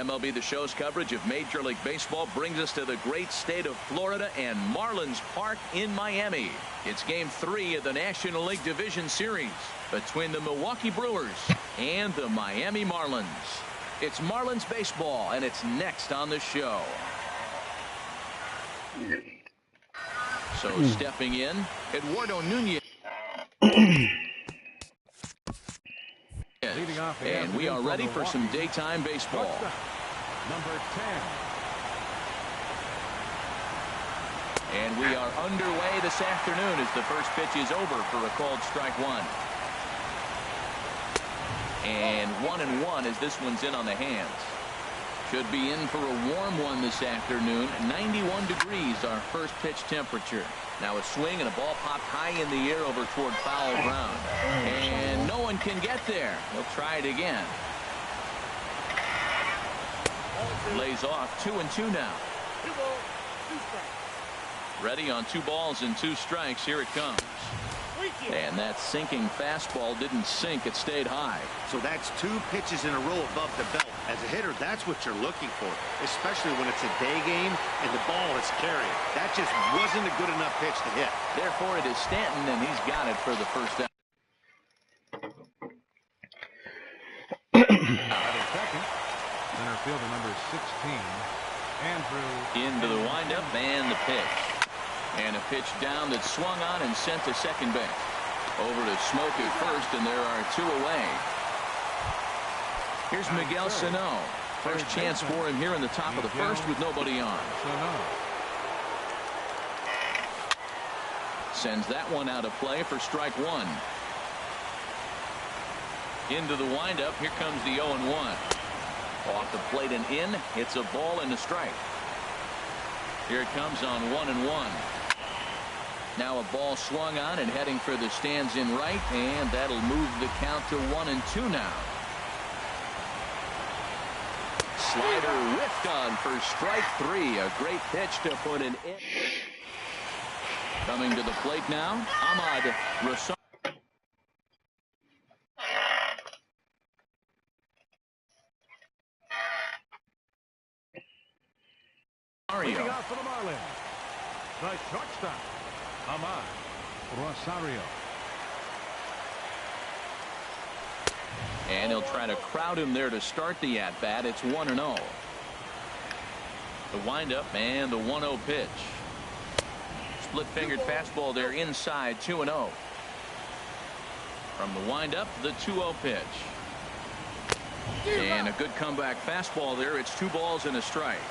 MLB The Show's coverage of Major League Baseball brings us to the great state of Florida and Marlins Park in Miami. It's Game 3 of the National League Division Series between the Milwaukee Brewers and the Miami Marlins. It's Marlins baseball, and it's next on the show. So stepping in, Eduardo Nunez. And we are ready for some daytime baseball. Number 10. And we are underway this afternoon as the first pitch is over for a called strike one. And 1-1 as this one's in on the hands. Should be in for a warm one this afternoon. 91 degrees our first pitch temperature. Now a swing and a ball popped high in the air over toward foul ground. And no one can get there. He'll try it again. Lays off 2-2 now. Ready on 2 balls and 2 strikes. Here it comes. And that sinking fastball didn't sink. It stayed high. So that's 2 pitches in a row above the belt. As a hitter, that's what you're looking for, especially when it's a day game and the ball is carrying. That just wasn't a good enough pitch to hit. Therefore, it is Stanton, and he's got it for the first out. Second, center fielder number 16, Andrew. Into the windup and the pitch. And a pitch down that swung on and sent to second base. Over to Smoke at first, and there are 2 away. Here's Miguel Sano. First chance for him here in the top of the first with nobody on. Sends that one out of play for strike 1. Into the windup. Here comes the 0-1. Off the plate and in. It's a ball and a strike. Here it comes on 1-1. Now a ball swung on and heading for the stands in right, and that'll move the count to 1-2 now. Slider whiffed on for strike 3. A great pitch to put an in. Coming to the plate now, Ahmad Rosario. Leading off for the Marlins, the shortstop, Ahmad Rosario. And he'll try to crowd him there to start the at-bat. It's 1-0. The windup and the 1-0 pitch. Split-fingered fastball there inside, 2-0. From the windup, the 2-0 pitch. And a good comeback fastball there. It's 2 balls and a strike.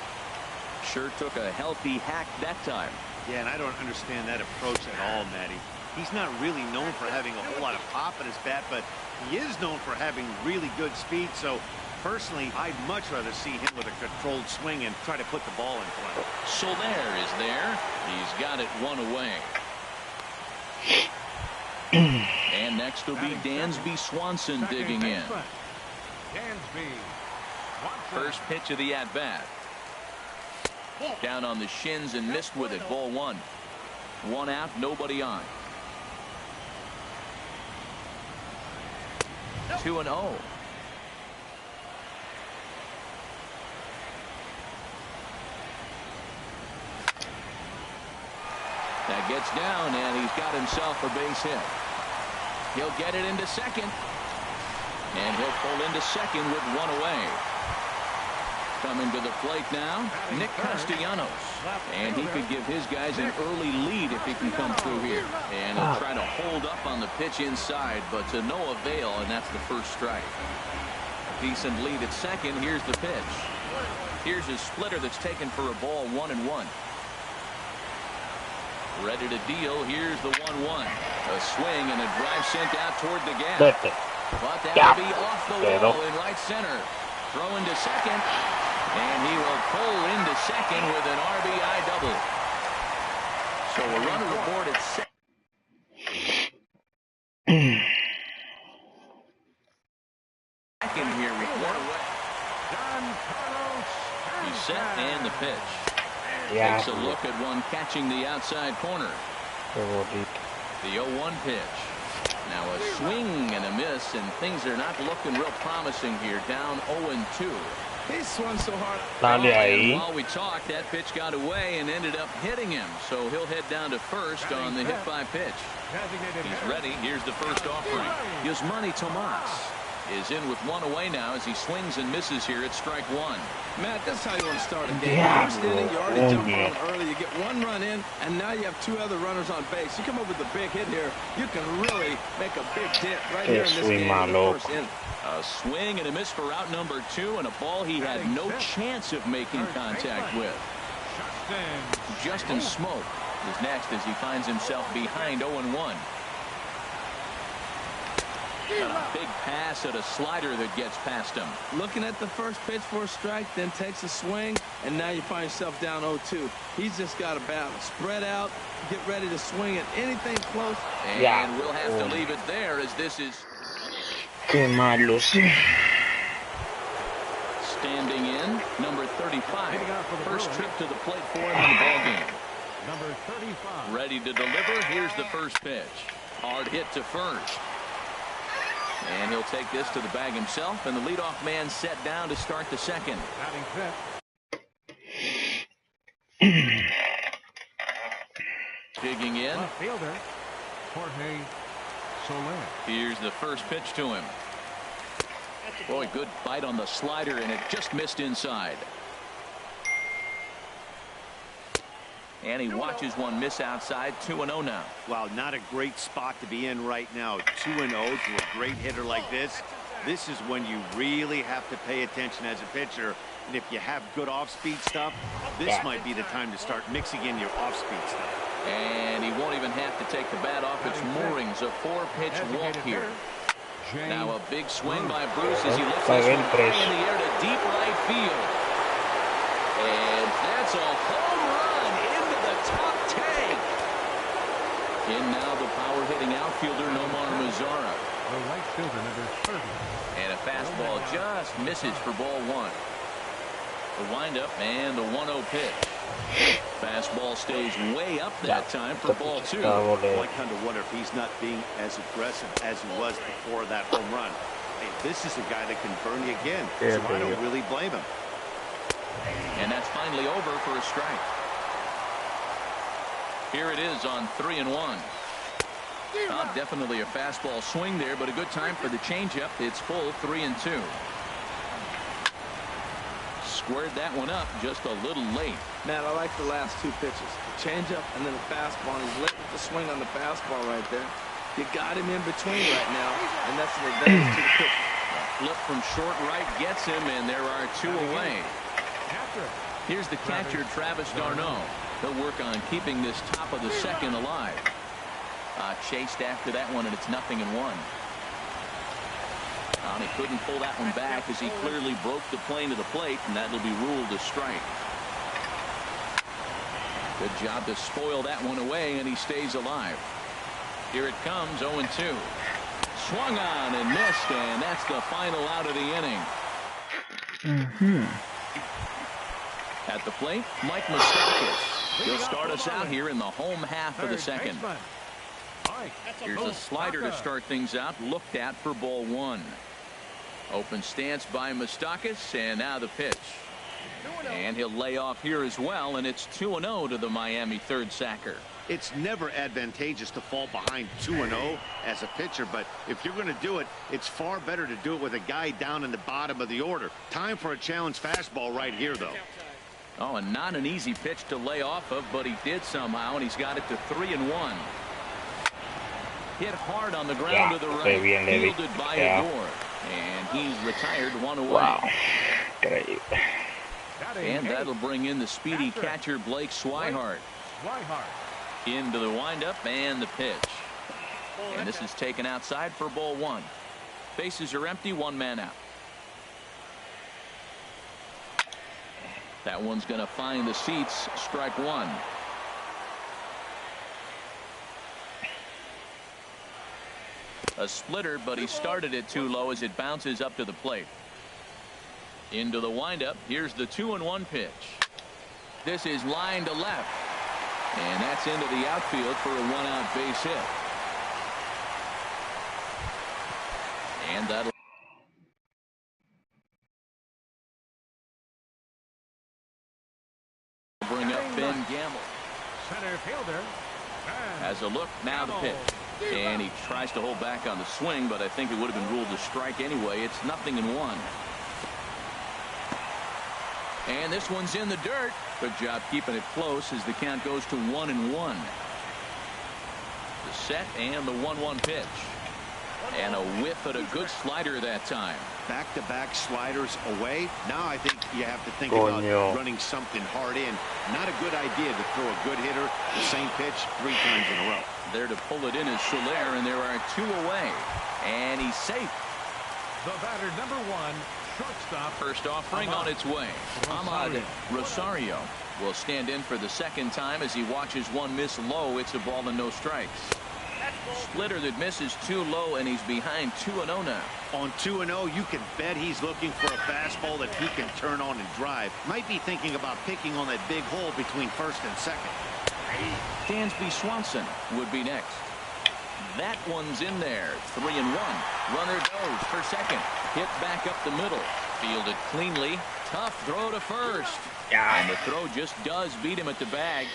Sure took a healthy hack that time. Yeah, and I don't understand that approach at all, Matty. He's not really known for having a whole lot of pop in his bat, but he is known for having really good speed. So, personally, I'd much rather see him with a controlled swing and try to put the ball in play. Soler is there. He's got it 1 away. And next will be Dansby Swanson digging in. First pitch of the at-bat. Down on the shins and missed with it. Ball 1. 1 out, nobody on. 2-0. That gets down, and he's got himself a base hit. He'll get it into second. And he'll pull into second with 1 away. Coming to the plate now, Nick Castellanos. And he could give his guys an early lead if he can come through here. And he'll try to hold up on the pitch inside, but to no avail, and that's the first strike. A decent lead at second. Here's the pitch. Here's his splitter that's taken for a ball, 1-1. Ready to deal. Here's the 1-1. A swing and a drive sent out toward the gap. But that'll be off the wall in right center. Throw into second. And he will pull into second with an RBI double. So a runner aboard at second. Second here recorded. He's set and the pitch. Takes a look at one catching the outside corner. The 0-1 pitch. Now a swing and a miss, and things are not looking real promising here. Down 0-2. He swung so hard. Dale And ahí. while we talked, that pitch got away and ended up hitting him. So he'll head down to first on the hit by pitch. He's ready. Here's the first offering. Yasmani Tomas is in with one away now as he swings and misses here at strike one. Matt, that's how you want to start a game. First inning, you already jumped on early. You get one run in, and now you have two other runners on base. You come up with a big hit here, you can really make a big dent right here in this game in the first inning. A swing and a miss for out number two, and a ball he had no chance of making contact with. Justin Smoke is next as he finds himself behind 0-1. Got a big pass at a slider that gets past him. Looking at the first pitch for a strike, then takes a swing, and now you find yourself down 0-2. He's just got to balance. Spread out, get ready to swing at anything close. And we'll have to leave it there as this is... Qué malo, sí. Standing in, number 35. First trip to the plate for him in the ballgame. Number 35. Ready to deliver. Here's the first pitch. Hard hit to first. And he'll take this to the bag himself, and the leadoff man set down to start the second. Digging in. Left fielder, Jorge Soler. Here's the first pitch to him. Boy, good bite on the slider, and it just missed inside. And he watches one miss outside. 2-0 now. Wow, not a great spot to be in right now. 2-0 to a great hitter like this. This is when you really have to pay attention as a pitcher. And if you have good off-speed stuff, this might be the time to start mixing in your off-speed stuff. And he won't even have to take the bat off its moorings. A 4-pitch walk here. Now a big swing by Bruce as he lifts this one high in the air to deep right field. And that's a home run into the top tank. In now the power-hitting outfielder Nomar Mazara. The right fielder, number 30. And a fastball just misses for ball one. The windup and the 1-0 pitch. Fastball stays way up that time for ball two. I kind of wonder if he's not being as aggressive as he was before that home run. Hey, this is a guy that can burn you again, so I don't really blame him. And that's finally over for a strike. Here it is on 3-1. Definitely a fastball swing there, but a good time for the changeup. It's full 3-2. Squared that one up just a little late. Matt, I like the last two pitches. The changeup and then the fastball. And he's late with the swing on the fastball right there. You got him in between right now, and that's an advantage to the pitcher. Flip from short right gets him, and there are two away. Here's the catcher, Travis d'Arnaud. He'll work on keeping this top of the second alive. Chased after that one, and it's 0-1. He couldn't pull that one back as he clearly broke the plane to the plate, and that'll be ruled a strike. Good job to spoil that one away, and he stays alive. Here it comes, 0-2. Swung on and missed, and that's the final out of the inning. At the plate, Mike Moustakas. He'll start us out here in the home half of the second. Here's a slider to start things out, looked at for ball one. Open stance by Moustakas, and now the pitch. And he'll lay off here as well, and it's 2-0 to the Miami third sacker. It's never advantageous to fall behind 2-0 as a pitcher, but if you're going to do it, it's far better to do it with a guy down in the bottom of the order. Time for a challenge fastball right here, though. Oh, and not an easy pitch to lay off of, but he did somehow, and he's got it to 3-1. Hit hard on the ground to the right, fielded by Adore, and he's retired one away. Wow. And that'll bring in the speedy catcher Blake Swihart. Into the windup and the pitch. And this is taken outside for ball one. Bases are empty, one man out. That one's going to find the seats, strike one. A splitter, but he started it too low as it bounces up to the plate. Into the windup. Here's the 2-1 pitch. This is line to left. And that's into the outfield for a one-out base hit. And that'll Ben Gamble. Center fielder. Has a look, now the pitch. And he tries to hold back on the swing, but I think it would have been ruled a strike anyway. It's 0-1. And this one's in the dirt. Good job keeping it close as the count goes to 1-1. The set and the 1-1 pitch. And a whiff at a good slider that time. Back-to-back sliders away. Now I think you have to think about running something hard in. Not a good idea to throw a good hitter the same pitch 3 times in a row. There to pull it in is Soler, and there are 2 away. And he's safe. The batter, number 1, shortstop. First offering on its way. Ahmad Rosario will stand in for the second time as he watches one miss low. It's a ball and no strikes. Splitter that misses too low, and he's behind 2-0 now. On 2-0, you can bet he's looking for a fastball that he can turn on and drive. Might be thinking about picking on that big hole between first and second. Dansby Swanson would be next. That one's in there. 3-1. Runner goes for second. Hit back up the middle. Fielded cleanly. Tough throw to first. And the throw just does beat him at the bag.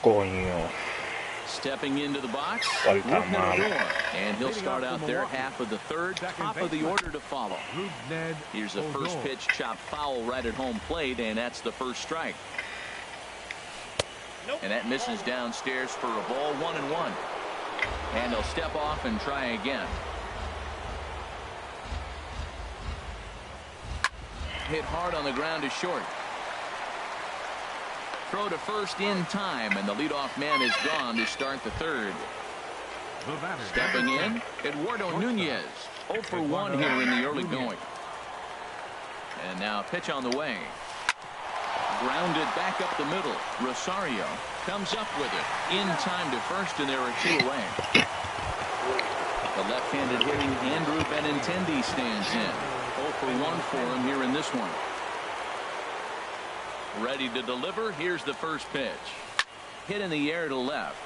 Coño. Stepping into the box, and he'll start out there half of the third, top of the order to follow. Here's the first pitch, chopped foul right at home plate, and that's the first strike. And that misses downstairs for a ball, 1-1. And he'll step off and try again. Hit hard on the ground to short. Throw to first in time, and the leadoff man is gone to start the third. Stepping in, Eduardo Nunez. 0 for 1 here in the early going. And now a pitch on the way. Grounded back up the middle. Rosario comes up with it. In time to first, and there are 2 away. The left-handed hitting Andrew Benintendi stands in. 0 for 1 for him here in this one. Ready to deliver. Here's the first pitch. Hit in the air to left.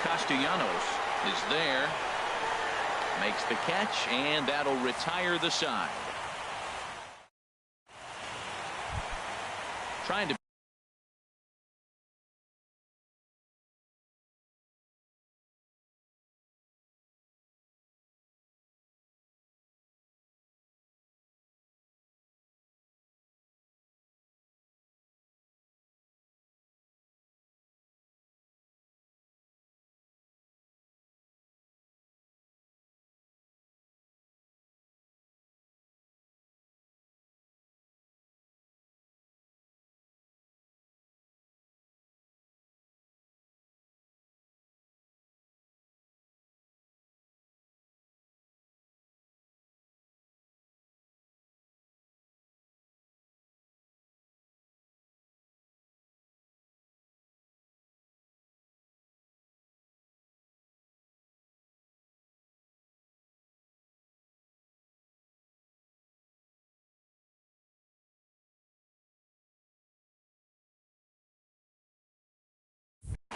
Castellanos is there. Makes the catch, and that'll retire the side. Trying to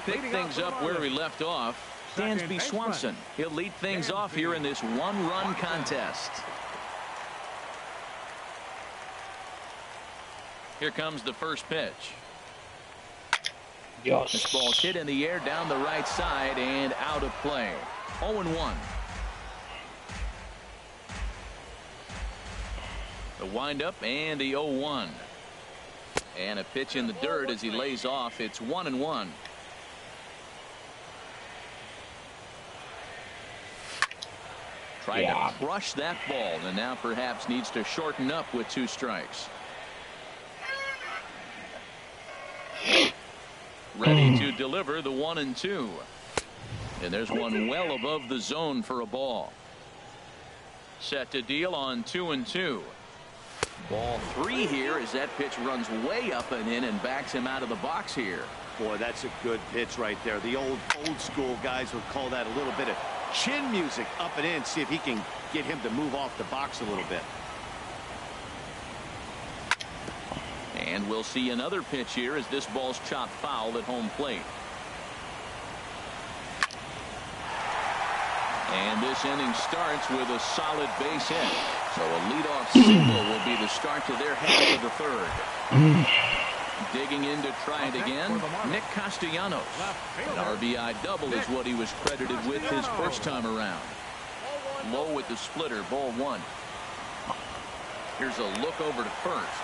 pick things up where we left off. Dansby Swanson. He'll lead things off here in this 1-run contest. Here comes the first pitch. This ball's hit in the air down the right side and out of play. 0-1. The windup and the 0-1. And a pitch in the dirt as he lays off. It's 1-1. Tried to crush that ball, and now perhaps needs to shorten up with 2 strikes. Ready to deliver the 1-2. And there's one well above the zone for a ball. Set to deal on 2-2. Ball 3 here as that pitch runs way up and in and backs him out of the box here. Boy, that's a good pitch right there. The old school guys would call that a little bit of chin music up and in. See if he can get him to move off the box a little bit. And we'll see another pitch here as this ball's chopped foul at home plate. And this inning starts with a solid base hit. So a leadoff single will be the start to their half of the third. Digging in to try it again, Nick Castellanos. An RBI double is what he was credited with his first time around. Low with the splitter, ball one. Here's a look over to first.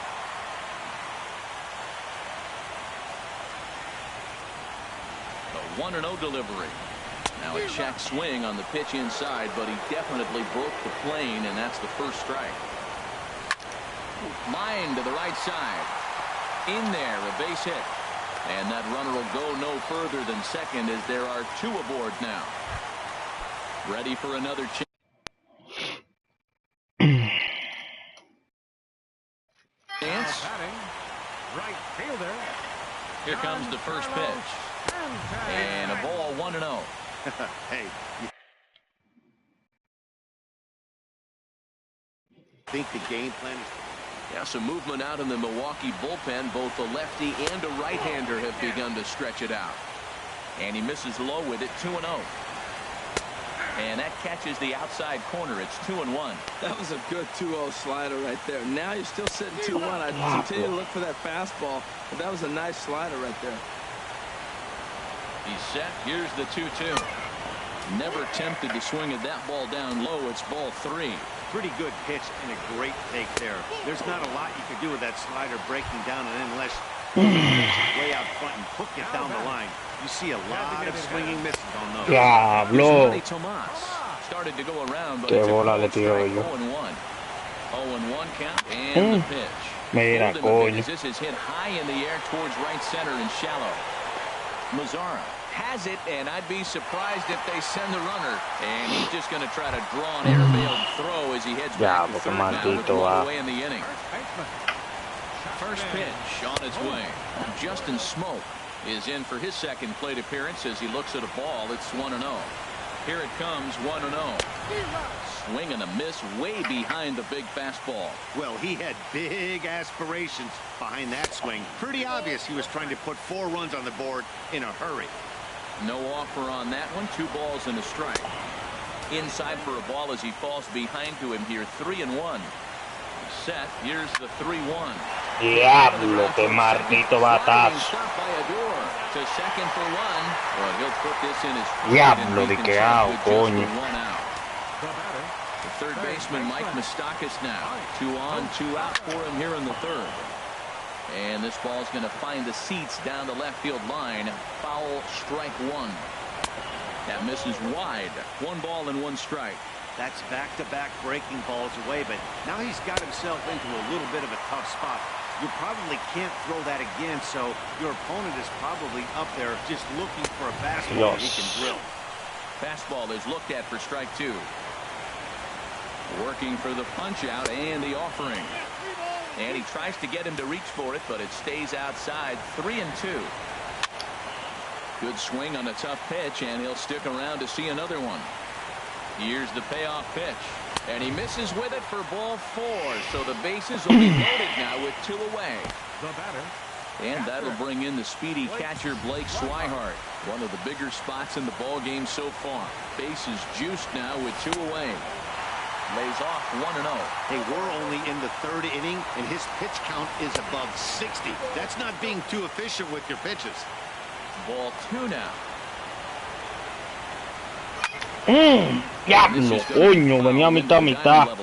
A 1-0 delivery. Now a check swing on the pitch inside, but he definitely broke the plane, and that's the first strike. Line to the right side. In there, a base hit. And that runner will go no further than second as there are two aboard now. Ready for another chance. Right fielder. Here comes the first pitch. And a ball 1-0. Hey. Think the game plan is... Yeah, some movement out in the Milwaukee bullpen. Both a lefty and a right-hander have begun to stretch it out. And he misses low with it, 2-0. And that catches the outside corner. It's 2-1. That was a good 2-0 slider right there. Now you're still sitting 2-1. I continue to look for that fastball, but that was a nice slider right there. He's set. Here's the 2-2. Never tempted to swing at that ball down low. It's ball 3. Pretty good pitch and a great take there. There's not a lot you could do with that slider breaking down, and unless way out front and hook it down the line. You see a lot of swinging misses on those. Diablo. Started to go around, but Qué bola le tiro yo. 0-1. 0-1 count and the pitch. Mira, coño. This is hit high in the air towards right center and shallow. Mazzara has it, and I'd be surprised if they send the runner. And he's just going to try to draw an airmailed throw as he heads back to third now with one away in the inning. First pitch on its way. Justin Smoke is in for his second plate appearance as he looks at a ball. It's 1-0. Here it comes, 1-0. Swing and a miss way behind the big fastball. Well, he had big aspirations behind that swing. Pretty obvious he was trying to put 4 runs on the board in a hurry. No offer on that one. 2 balls and a strike. Inside for a ball as he falls behind to him here. 3-1. Set. Here's the 3-1. Diablo, qué maldito batazo. Stopped by Ador to second for 1. Well, he'll put this in his Diablo, de que hago, coño. The third baseman, Mike Moustakas now. 2 on, 2 out for him here in the third. And this ball's going to find the seats down the left field line. Foul, strike 1. That misses wide. 1 ball and 1 strike. That's back-to-back breaking balls away, but now he's got himself into a little bit of a tough spot. You probably can't throw that again, so your opponent is probably up there just looking for a fastball that he can drill. Fastball is looked at for strike 2. Working for the punch out and the offering. And he tries to get him to reach for it, but it stays outside. 3-2. Good swing on a tough pitch, and he'll stick around to see another one. Here's the payoff pitch. And he misses with it for ball 4. So the bases will be loaded now with 2 away. The batter. And that'll bring in the speedy catcher Blake Swihart. One of the bigger spots in the ball game so far. Bases juiced now with 2 away. Lays off 1-0. Hey, we're only in the 3rd inning, and his pitch count is above 60. That's not being too efficient with your pitches. Ball 2 now. Diablo, coño, venía mitad.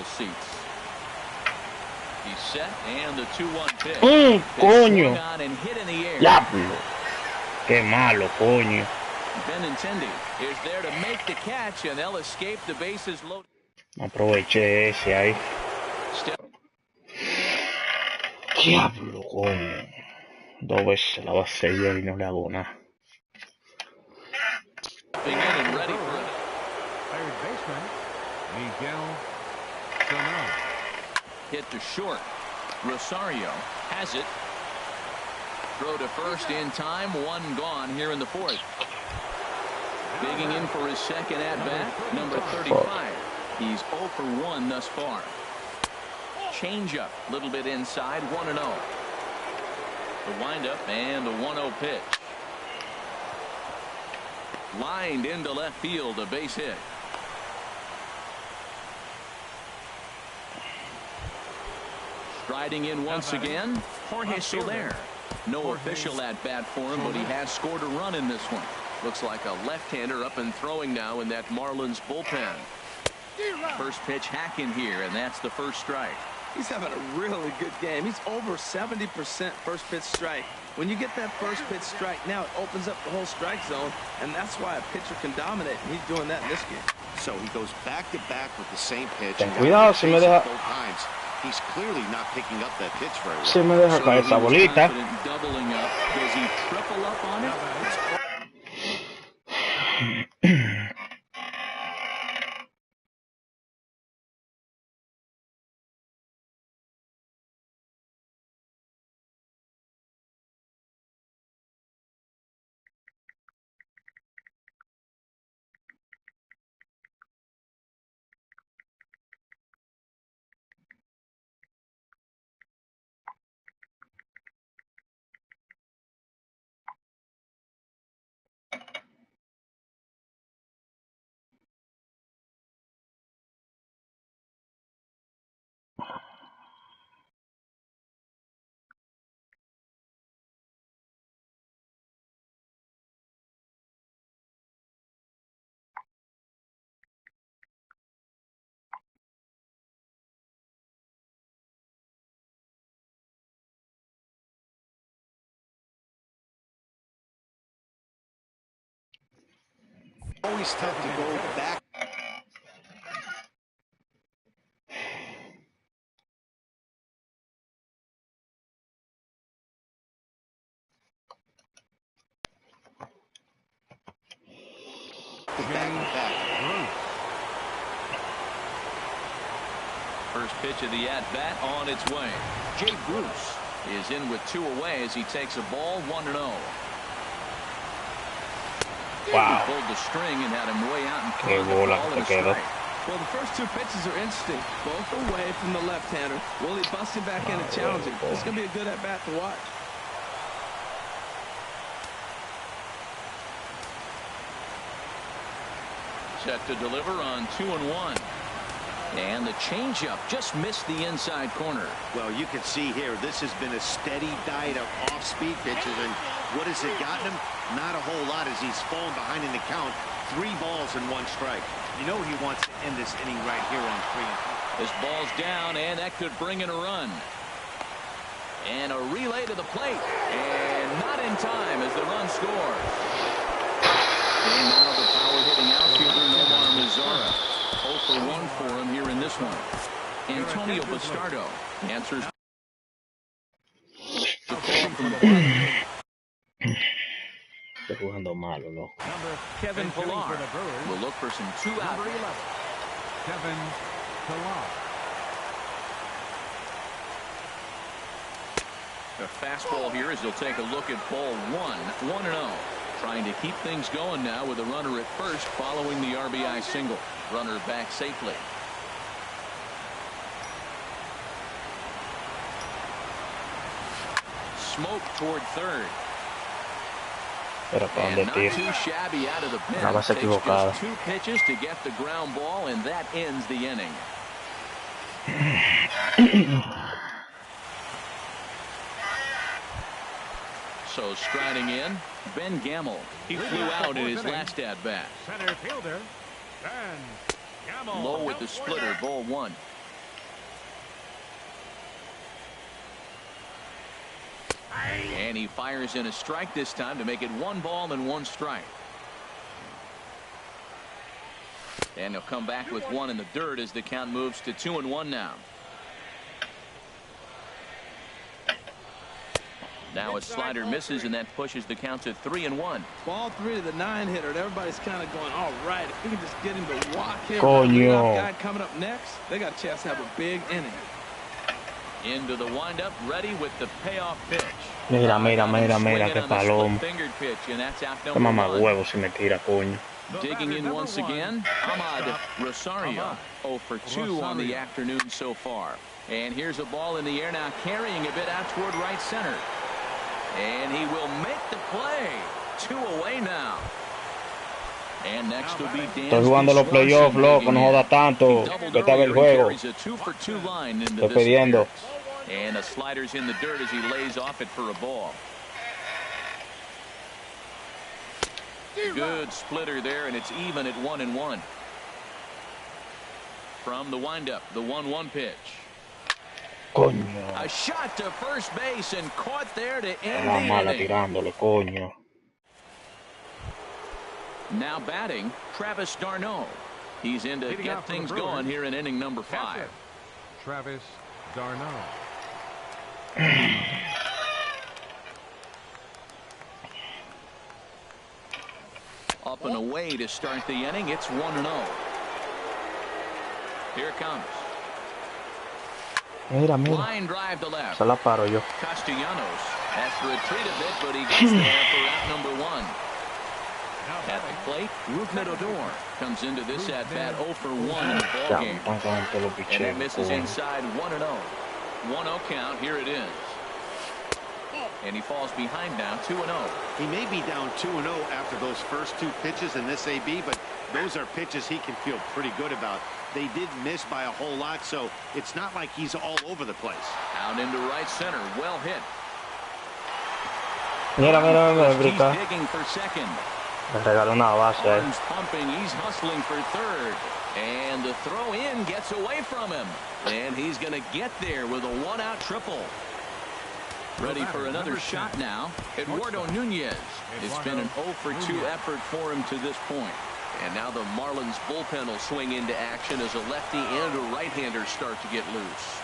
He's set and the 2-1 pitch. Coño. And hit in the air. Diablo. Qué malo, coño. Benintendi is there to make the catch, and they'll escape the bases loaded. Aproveché ese ahí. Diablo, coño. 2 veces la va a seguir y no le hago nada. And ready for it. Third baseman, Miguel Sano. Hit to short. Rosario has it. Throw to first in time. 1 gone here in the 4th. Digging in for his second at-bat, number 35. He's 0 for 1 thus far. Changeup, a little bit inside, 1-0. The windup and the 1-0 pitch. Lined into left field, a base hit. Striding in once again, Jorge Soler. No official at bat for him, but he has scored a run in this one. Looks like a left-hander up and throwing now in that Marlins bullpen. First pitch hack in here, and that's the first strike. He's having a really good game. He's over 70% first pitch strike. When you get that first pitch strike, now it opens up the whole strike zone, and that's why a pitcher can dominate. And he's doing that in this game. So he goes back-to-back with the same pitch. Ten cuidado, si me deja. Both times. He's clearly not picking up that pitch very well. Si me deja caer esa bolita. Doubling up. Does he triple up on it? Always tough to go back. First pitch of the at-bat on its way. Jay Bruce is in with 2 away as he takes a ball 1-0. Wow. He pulled the string and had him way out and Qué bola que te quedó. Well, the first 2 pitches are interesting. Both away from the left-hander. Will he bust him back in and challenge him? It's going to be a good at-bat to watch. Set to deliver on 2-1. And the changeup just missed the inside corner. Well, you can see here, this has been a steady diet of off-speed pitches, and what has it gotten him? Not a whole lot as he's fallen behind in the count. 3 balls and 1 strike. You know he wants to end this inning right here on 3. This ball's down, and that could bring in a run. And a relay to the plate. And not in time as the run scores. And now the power-hitting outfielder, Nomar Mazara. 0 for 1 for him here in this one. Antonio Bastardo answers the call from the bottom. Estoy jugando malo, ¿no? Kevin Pillar will look for some 2 out. Number 11, Kevin Pillar. A fastball here as he'll take a look at ball 1-0. Trying to keep things going now with a runner at first following the RBI single. Runner back safely. Smoke toward third. Pero para And dónde not tiro. too shabby out of the pen. Una base Takes equivocada. just 2 pitches to get the ground ball, and that ends the inning. So striding in, Ben Gamble. He flew out in his last at-bat. Center fielder, Ben Gamble. Low with the splitter, ball 1. And he fires in a strike this time to make it 1 ball and 1 strike. And he'll come back with 1 in the dirt as the count moves to 2-1 now. Now a slider misses, and that pushes the count to 3-1. Ball 3 to the 9-hitter, and everybody's kind of going, all right, if we can just get him to walk him. Coño. Guy coming up next, they got a chance to have a big inning. Into the windup, ready with the payoff pitch. Mira, mira, mira, mira, Swinging qué on the palomo. split-fingered pitch, and that's out Qué number mamá 1. huevo si me tira, coño. Digging in once again, Ahmad Rosario. 0 for 2 on the afternoon so far. And here's a ball in the air now, carrying a bit out toward right center. And he will make the play. 2 away now. And next will be Dan. Estoy jugando los playoffs, loco, no jodas tanto. Que está el juego. Estoy Estoy pidiendo. And a slider's in the dirt as he lays off it for a ball. Good splitter there, and it's even at 1-1. From the windup, the 1-1 pitch. Coño. A shot to first base and caught there to end La the mala inning. tirándole, coño. Now batting, Travis d'Arnaud. He's in to get things going here in inning number 5. Travis d'Arnaud. Up and away to start the inning. It's 1-0. Here it comes. Mira, mira. Line drive to left. Se la paro yo. Castellanos has to retreat a bit, but he gets there for out number 1. At the plate, Rougned Odor comes into this at-bat 0 for 1 in the ballgame. And it misses inside 1-0. 1-0 count. Here it is. And he falls behind now 2-0. He may be down 2-0 after those first 2 pitches in this AB, but those are pitches he can feel pretty good about. They did miss by a whole lot, so it's not like he's all over the place. Out into right center. Well hit. Mira, mira, mira, He's brinca. digging for second. Le regaló una base ahí. Arms pumping. He's hustling for third. And the throw in gets away from him. And he's going to get there with a 1-out triple. Ready for another shot now. Eduardo Nunez. It's been an 0 for 2 effort for him to this point. And now the Marlins bullpen will swing into action as a lefty and a right-hander start to get loose.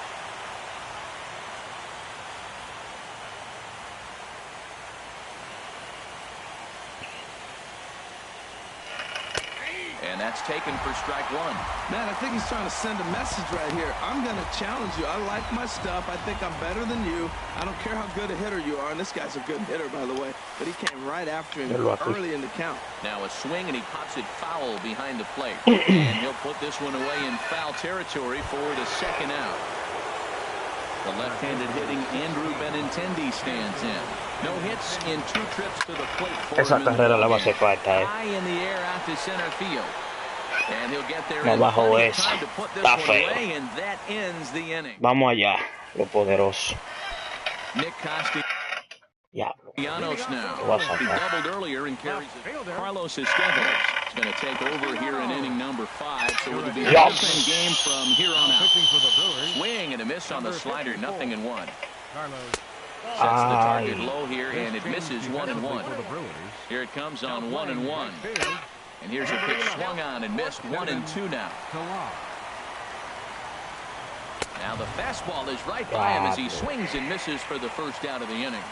And that's taken for strike 1. Man, I think he's trying to send a message right here. I'm going to challenge you. I like my stuff. I think I'm better than you. I don't care how good a hitter you are. And this guy's a good hitter, by the way. But he came right after him early in the count. Now a swing, and he pops it foul behind the plate. And he'll put this one away in foul territory for the second out. The left-handed hitting Andrew Benintendi stands in. No hits in 2 trips to the plate for Esa him in the carrera la va a hacer ballgame. falta, High in the air out to center field. And he'll get there No in bajo plenty of esa. time to put this Está one feo. away, and that ends the inning. Vamos allá, lo poderoso. Nick Diablo. Castellanos now. What's up, He man? doubled earlier and carries it. Carlos Estevez is going to take over here in inning number 5, so it'll be a Yes. bullpen game from here on out. Pitching for the Brewers. Swing and a miss on the slider, 0-1. Carlos. Sets the target Ay. low here, and it misses 1-1. For the Brewers. Here it comes on 1-1. Field. And here's a pitch swung on and missed 1-2 now. Talar. Now the fastball is right by him as he swings and misses for the first out of the inning.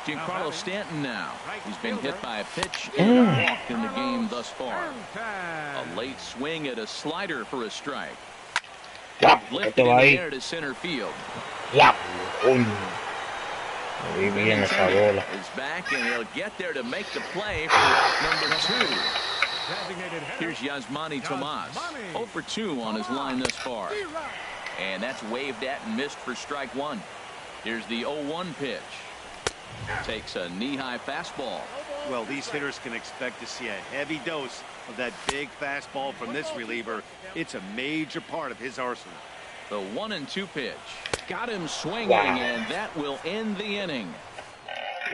Giancarlo Stanton now. He's been hit by a pitch and walked in the game thus far. A late swing at a slider for a strike. Diablo, ¿qué Lifted te in va the ahí? air to center field. Diablo, coño. Muy bien esa bola. Is back, and he'll get there to make the play for out number 2. Here's Yasmani Tomas. 0 for 2 on his line thus far. And that's waved at and missed for strike 1. Here's the 0-1 pitch. Takes a knee-high fastball. Well, these hitters can expect to see a heavy dose of that big fastball from this reliever. It's a major part of his arsenal. The 1-2 pitch. Got him swinging, Wow. and that will end the inning.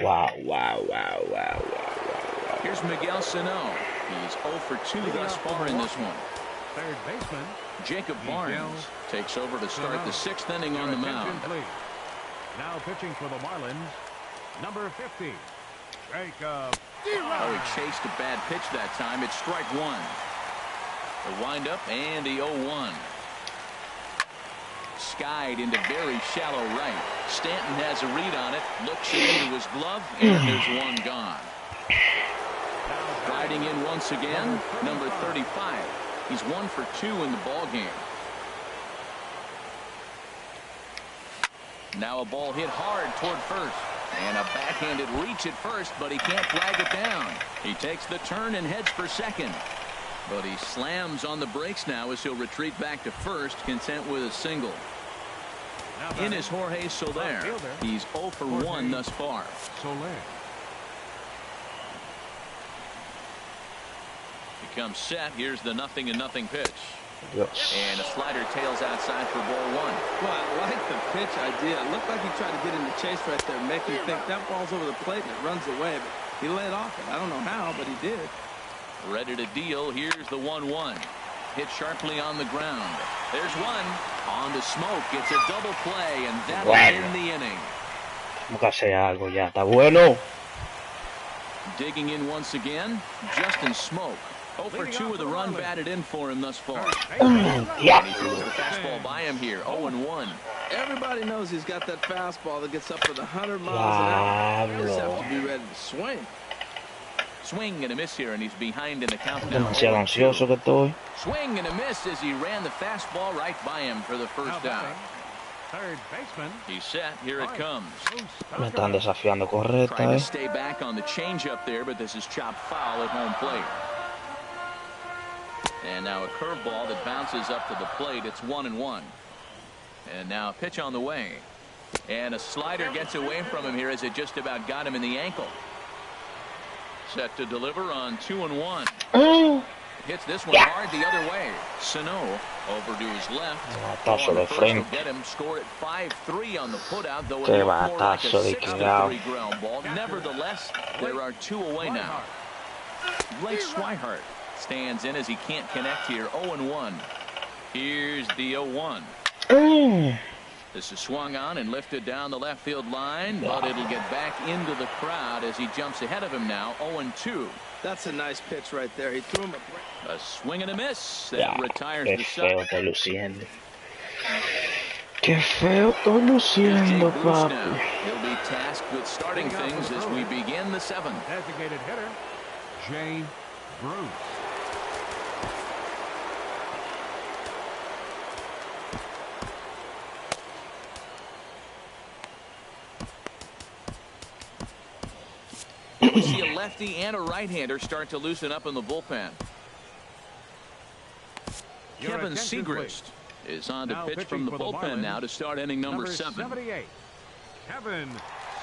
Wow, wow, wow, wow, wow, wow. Here's Miguel Sano. He's 0 for 2 thus far in this one. Third baseman. Jacob Barnes takes over to start the 6th inning on the mound. Now pitching for the Marlins, number 50, Jacob. Oh, he chased a bad pitch that time. It's strike 1. The windup and the 0-1. Skied into very shallow right. Stanton has a read on it. Looks into his glove, and there's one gone. Riding in once again, number 35. He's 1 for 2 in the ball game. Now a ball hit hard toward first. And a backhanded reach at first, but he can't flag it down. He takes the turn and heads for second. But he slams on the brakes now as he'll retreat back to first, content with a single. In is Jorge Soler. He's 0 for 1 thus far. Soler. He comes set. Here's the 0-0 pitch. Dios. And a slider tails outside for ball one. Well, I like the pitch idea. It looked like he tried to get in the chase right there, make him think that ball's over the plate and it runs away. But he laid off it. I don't know how, but he did. Ready to deal. Here's the 1-1. Hit sharply on the ground. There's one. On to Smoke. It's a double play, and that'll end the inning. Como que hace algo ya. Está bueno. Digging in once again, Justin Smoke. 0 for 2 with a run batted in for him thus far. Yeah. And he throws the fastball by him here. 0-1. Everybody knows he's got that fastball that gets up to the 100 miles an hour. You just have to be ready to swing. Swing and a miss here, and he's behind in the count now. Demasiado ansioso que estoy. Swing and a miss as he ran the fastball right by him for the first out. Third baseman. He's set. Here it comes. Me están desafiando correcta, Trying to stay back on the changeup there, but this is chopped foul at home plate. And now a curveball that bounces up to the plate. It's 1-1. And now a pitch on the way. And a slider gets away from him here as it just about got him in the ankle. Set to deliver on 2-1. Hits this one hard the other way. Sano over to his left. Batazo de frente. Get him score at 5-3 on the putout, though Qué it looked more like a batazo de 6-3 ground ball. Nevertheless, there are 2 away now. Blake Swihart stands in as he can't connect here. 0-1. Here's the 0-1. This is swung on and lifted down the left field line, but it'll get back into the crowd as he jumps ahead of him now. 0-2. That's a nice pitch right there. He threw him a swing and a miss that retires the feo side. estoy luciendo. Qué feo estoy luciendo, papi. He'll be tasked with starting things as we begin the 7th. Designated hitter, Jay Bruce. We see a lefty and a right-hander start to loosen up in the bullpen. Kevin Segrist is on to pitch from the bullpen now to start inning number 7. 78. Kevin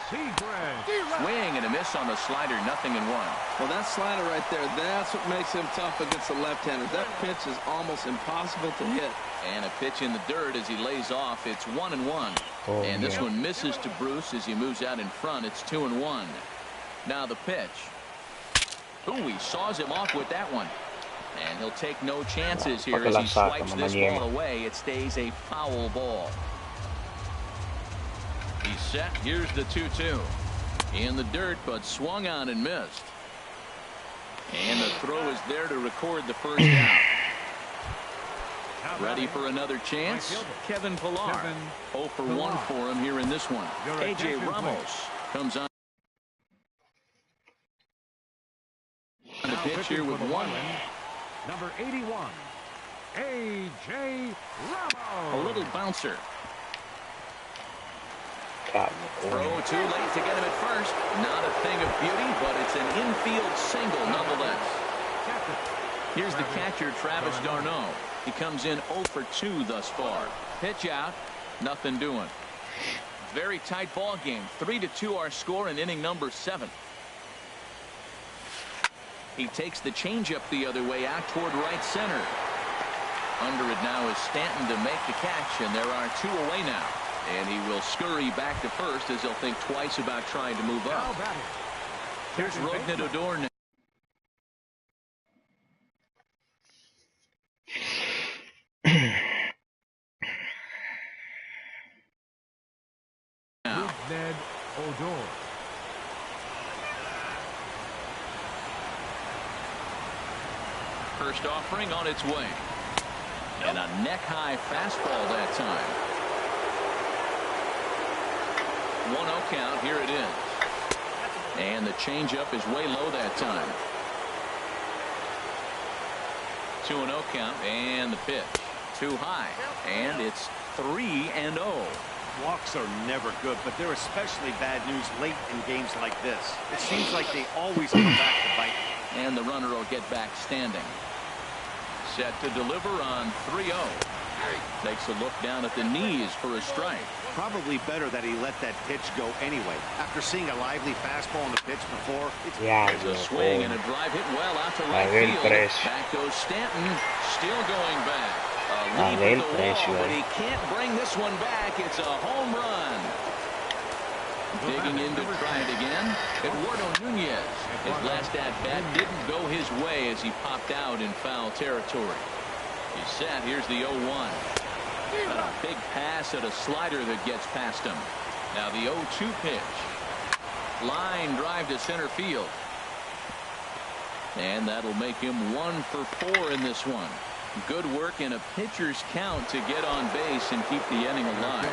Segrist. Swing and a miss on the slider, 0-1. Well, that slider right there, that's what makes him tough against the left-handers. That pitch is almost impossible to hit. And a pitch in the dirt as he lays off. It's 1-1. And this one misses to Bruce as he moves out in front. It's 2-1. Now the pitch. Ooh, he saws him off with that one. And he'll take no chances here as he swipes this ball away. It stays a foul ball. He's set. Here's the 2-2. In the dirt, but swung on and missed. And the throw is there to record the first out. Ready for another chance? Kevin Pillar. 0 for 1 for him here in this one. A.J. Ramos comes on. The pitch here with 1. Number 81, A.J. Ramos. A little bouncer. God, Throw too late to get him at first. Not a thing of beauty, but it's an infield single nonetheless. Here's the catcher, Travis d'Arnaud. He comes in 0 for 2 thus far. Pitch out, nothing doing. Very tight ball game. 3-2 our score in inning number 7. He takes the changeup the other way out toward right center. Under it now is Stanton to make the catch, and there are 2 away now. And he will scurry back to first as he'll think twice about trying to move up. Here's Rougned Odor now. Rougned Odor. First offering on its way. And a neck-high fastball that time. 1-0 count. Here it is. And the changeup is way low that time. 2-0 count. And the pitch. Too high. And it's 3-0. Walks are never good, but they're especially bad news late in games like this. It seems like they always come back to bite. And the runner will get back standing. Set to deliver on 3-0. Takes a look down at the knees for a strike. Probably better that he let that pitch go anyway. After seeing a lively fastball on the pitch before, it's There's a swing and a drive hit well out to right field. Back goes Stanton, still going back. A leap at the wall, but he can't bring this one back. It's a home run. Digging in to try it again. Eduardo Nunez. His last at-bat didn't go his way as he popped out in foul territory. He's set. Here's the 0-1. A big pass at a slider that gets past him. Now the 0-2 pitch. Line drive to center field. And that'll make him 1 for 4 in this one. Good work in a pitcher's count to get on base and keep the inning alive.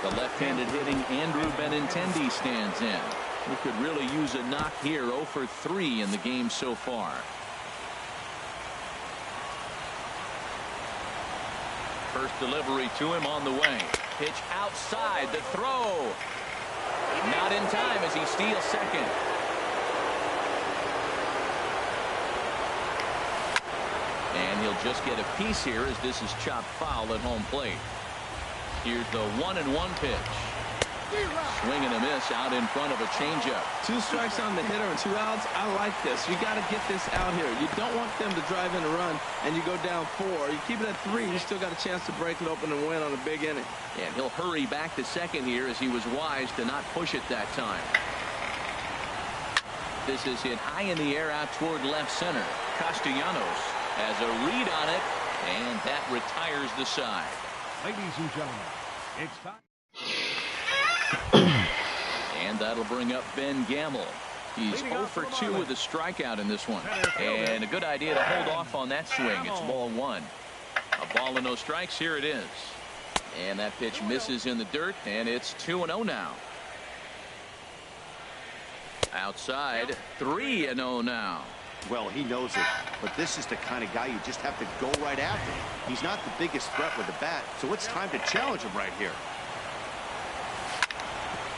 The left-handed hitting Andrew Benintendi stands in. He could really use a knock here. 0 for 3 in the game so far. First delivery to him on the way. Pitch outside. The throw. Not in time as he steals second. And he'll just get a piece here as this is chopped foul at home plate. Here's the 1-1 pitch. Swing and a miss out in front of a changeup. 2 strikes on the hitter and 2 outs. I like this. You got to get this out here. You don't want them to drive in a run and you go down 4. You keep it at 3. You still got a chance to break it open and win on a big inning. And he'll hurry back to second here as he was wise to not push it that time. This is hit high in the air out toward left center. Castellanos has a read on it, and that retires the side. Ladies and gentlemen, it's time. And that'll bring up Ben Gamble. He's 0 for 2 with a strikeout in this one. And a good idea to hold off on that swing. It's ball 1. A ball and no strikes. Here it is. And that pitch misses in the dirt, and it's 2-0 now. Outside, 3-0 now. Well, he knows it, but this is the kind of guy you just have to go right after. He's not the biggest threat with the bat, so it's time to challenge him right here.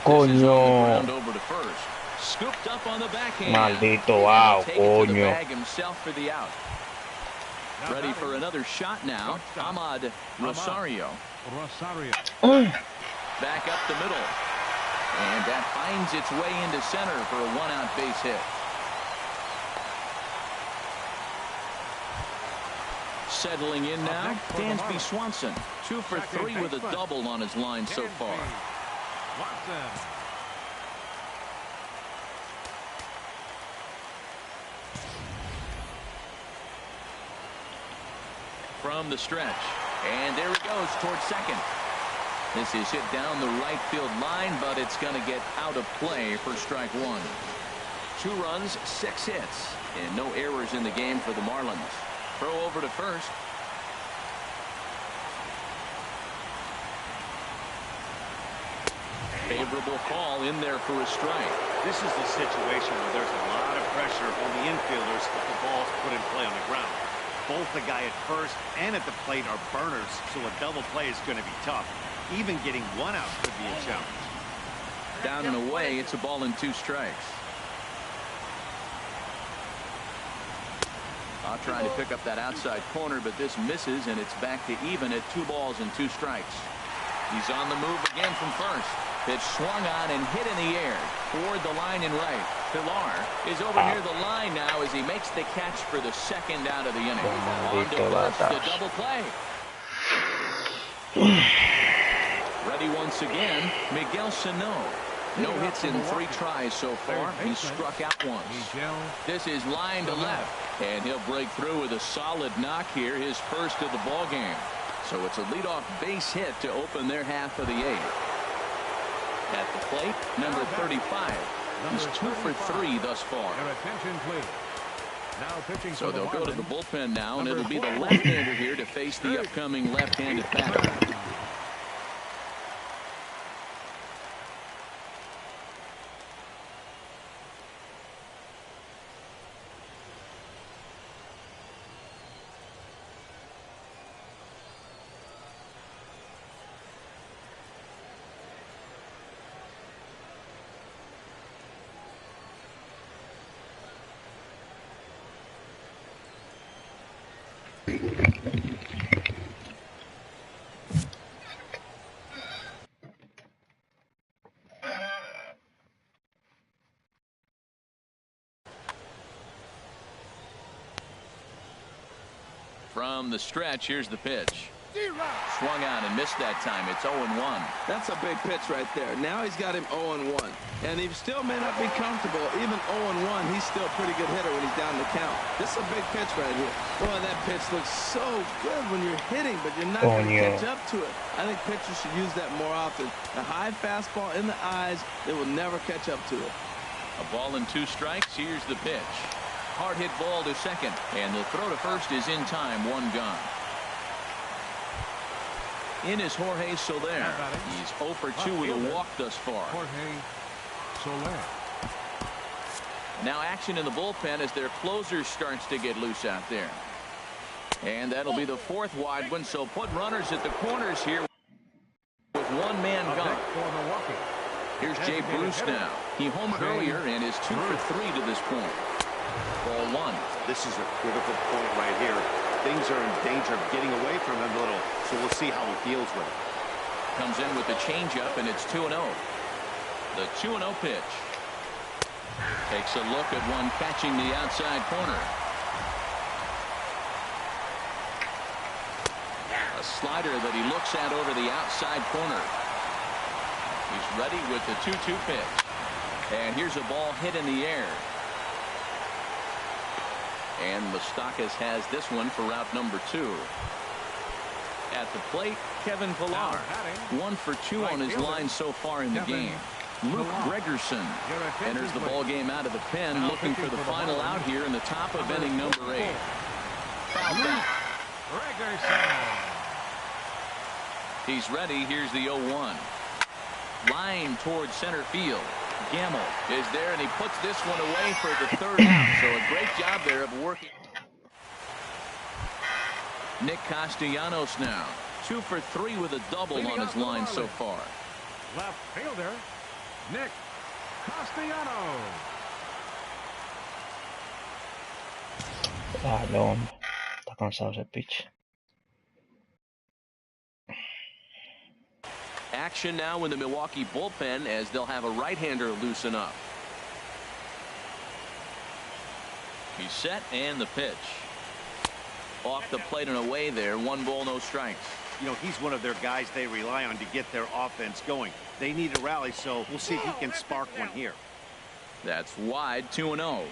Coño. Over to first. Scooped up on the backhand. Maldito, wow, coño. Bag himself for the out. Ready for another shot now. Ahmad Rosario. Back up the middle. And that finds its way into center for a 1-out base hit. Settling in now, Dansby Swanson. 2 for 3 with a double on his line so far. From the stretch. And there he goes towards second. This is hit down the right field line, but it's going to get out of play for strike 1. 2 runs, 6 hits, and no errors in the game for the Marlins. Throw over to first. Favorable call in there for a strike. This is the situation where there's a lot of pressure on the infielders if the ball's put in play on the ground. Both the guy at first and at the plate are burners, so a double play is going to be tough. Even getting 1 out could be a challenge. Down and away, it's a ball and 2 strikes. Trying to pick up that outside corner, but this misses, and it's back to even at 2 balls and 2 strikes. He's on the move again from first. Pitch swung on and hit in the air toward the line and right. Pilar is over near the line now as he makes the catch for the second out of the inning. On to first, the double play. Ready once again, Miguel Sano. No hits in 3 tries so far. He struck out once. This is line to left, and he'll break through with a solid knock here, his first of the ball game. So it's a leadoff base hit to open their half of the 8th. At the plate, number 35. He's 2 for 3 thus far. So they'll go to the bullpen now, and it'll be the left-hander here to face the upcoming left-handed batter. From the stretch, here's the pitch. Swung out and missed that time. It's 0-1. That's a big pitch right there. Now he's got him 0-1. And he still may not be comfortable. Even 0-1, he's still a pretty good hitter when he's down the count. This is a big pitch right here. Boy, that pitch looks so good when you're hitting, but you're not going to catch up to it. I think pitchers should use that more often. A high fastball in the eyes, they will never catch up to it. A ball and 2 strikes. Here's the pitch. Hard hit ball to second. And the throw to first is in time. 1 gone. In is Jorge Soler. He's 0 for 2 with a walk thus far. Jorge Soler. Now action in the bullpen as their closer starts to get loose out there. And that'll be the 4th wide one. So put runners at the corners here with 1 man gone. Here's Jay Bruce now. He homered earlier and is 2 for 3 to this point. Ball 1. This is a critical point right here. Things are in danger of getting away from him a little, so we'll see how he deals with it. Comes in with the changeup, and it's 2-0. The 2-0 pitch. Takes a look at one catching the outside corner. A slider that he looks at over the outside corner. He's ready with the 2-2 pitch. And here's a ball hit in the air. And Moustakas has this one for route number 2. At the plate, Kevin Pillar. 1 for 2 on his line so far in the game. Luke Gregerson enters the ball game out of the pen, looking for the final out here in the top of inning number 8. He's ready. Here's the 0-1. Line towards center field. Gamble is there, and he puts this one away for the 3rd out. So a great job there of working. Nick Castellanos now 2 for 3 with a double on his line so far. Left fielder Nick Castellanos. Dale, hombre. Está cansado ese pitch. Action now in the Milwaukee bullpen as they'll have a right-hander loosen up. He's set, and the pitch. Off the plate and away there. 1 ball, no strikes. You know, he's one of their guys they rely on to get their offense going. They need a rally, so we'll see if he can spark one here. That's wide. 2-0.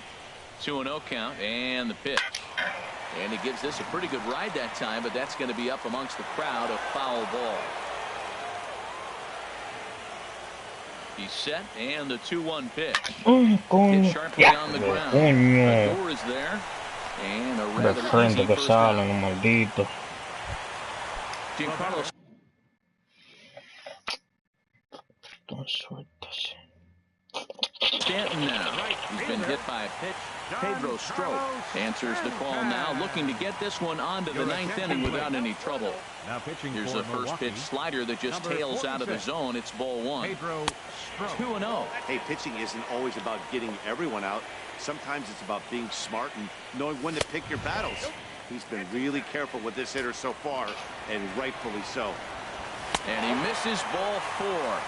2-0 count, and the pitch. And he gives this a pretty good ride that time, but that's going to be up amongst the crowd. A foul ball. He's set, and the 2-1 pitch. Hit sharply on the ground. The door is there, and a rather easy first down. Maldito. Giancarlo Stanton now. He's been hit by a pitch. Pedro Strop answers the call now, looking to get this one onto the 9th inning without any trouble. Here's the first pitch slider that just tails out of the zone. It's ball 1. 2-0. Hey, pitching isn't always about getting everyone out. Sometimes it's about being smart and knowing when to pick your battles. He's been really careful with this hitter so far, and rightfully so. And he misses ball 4.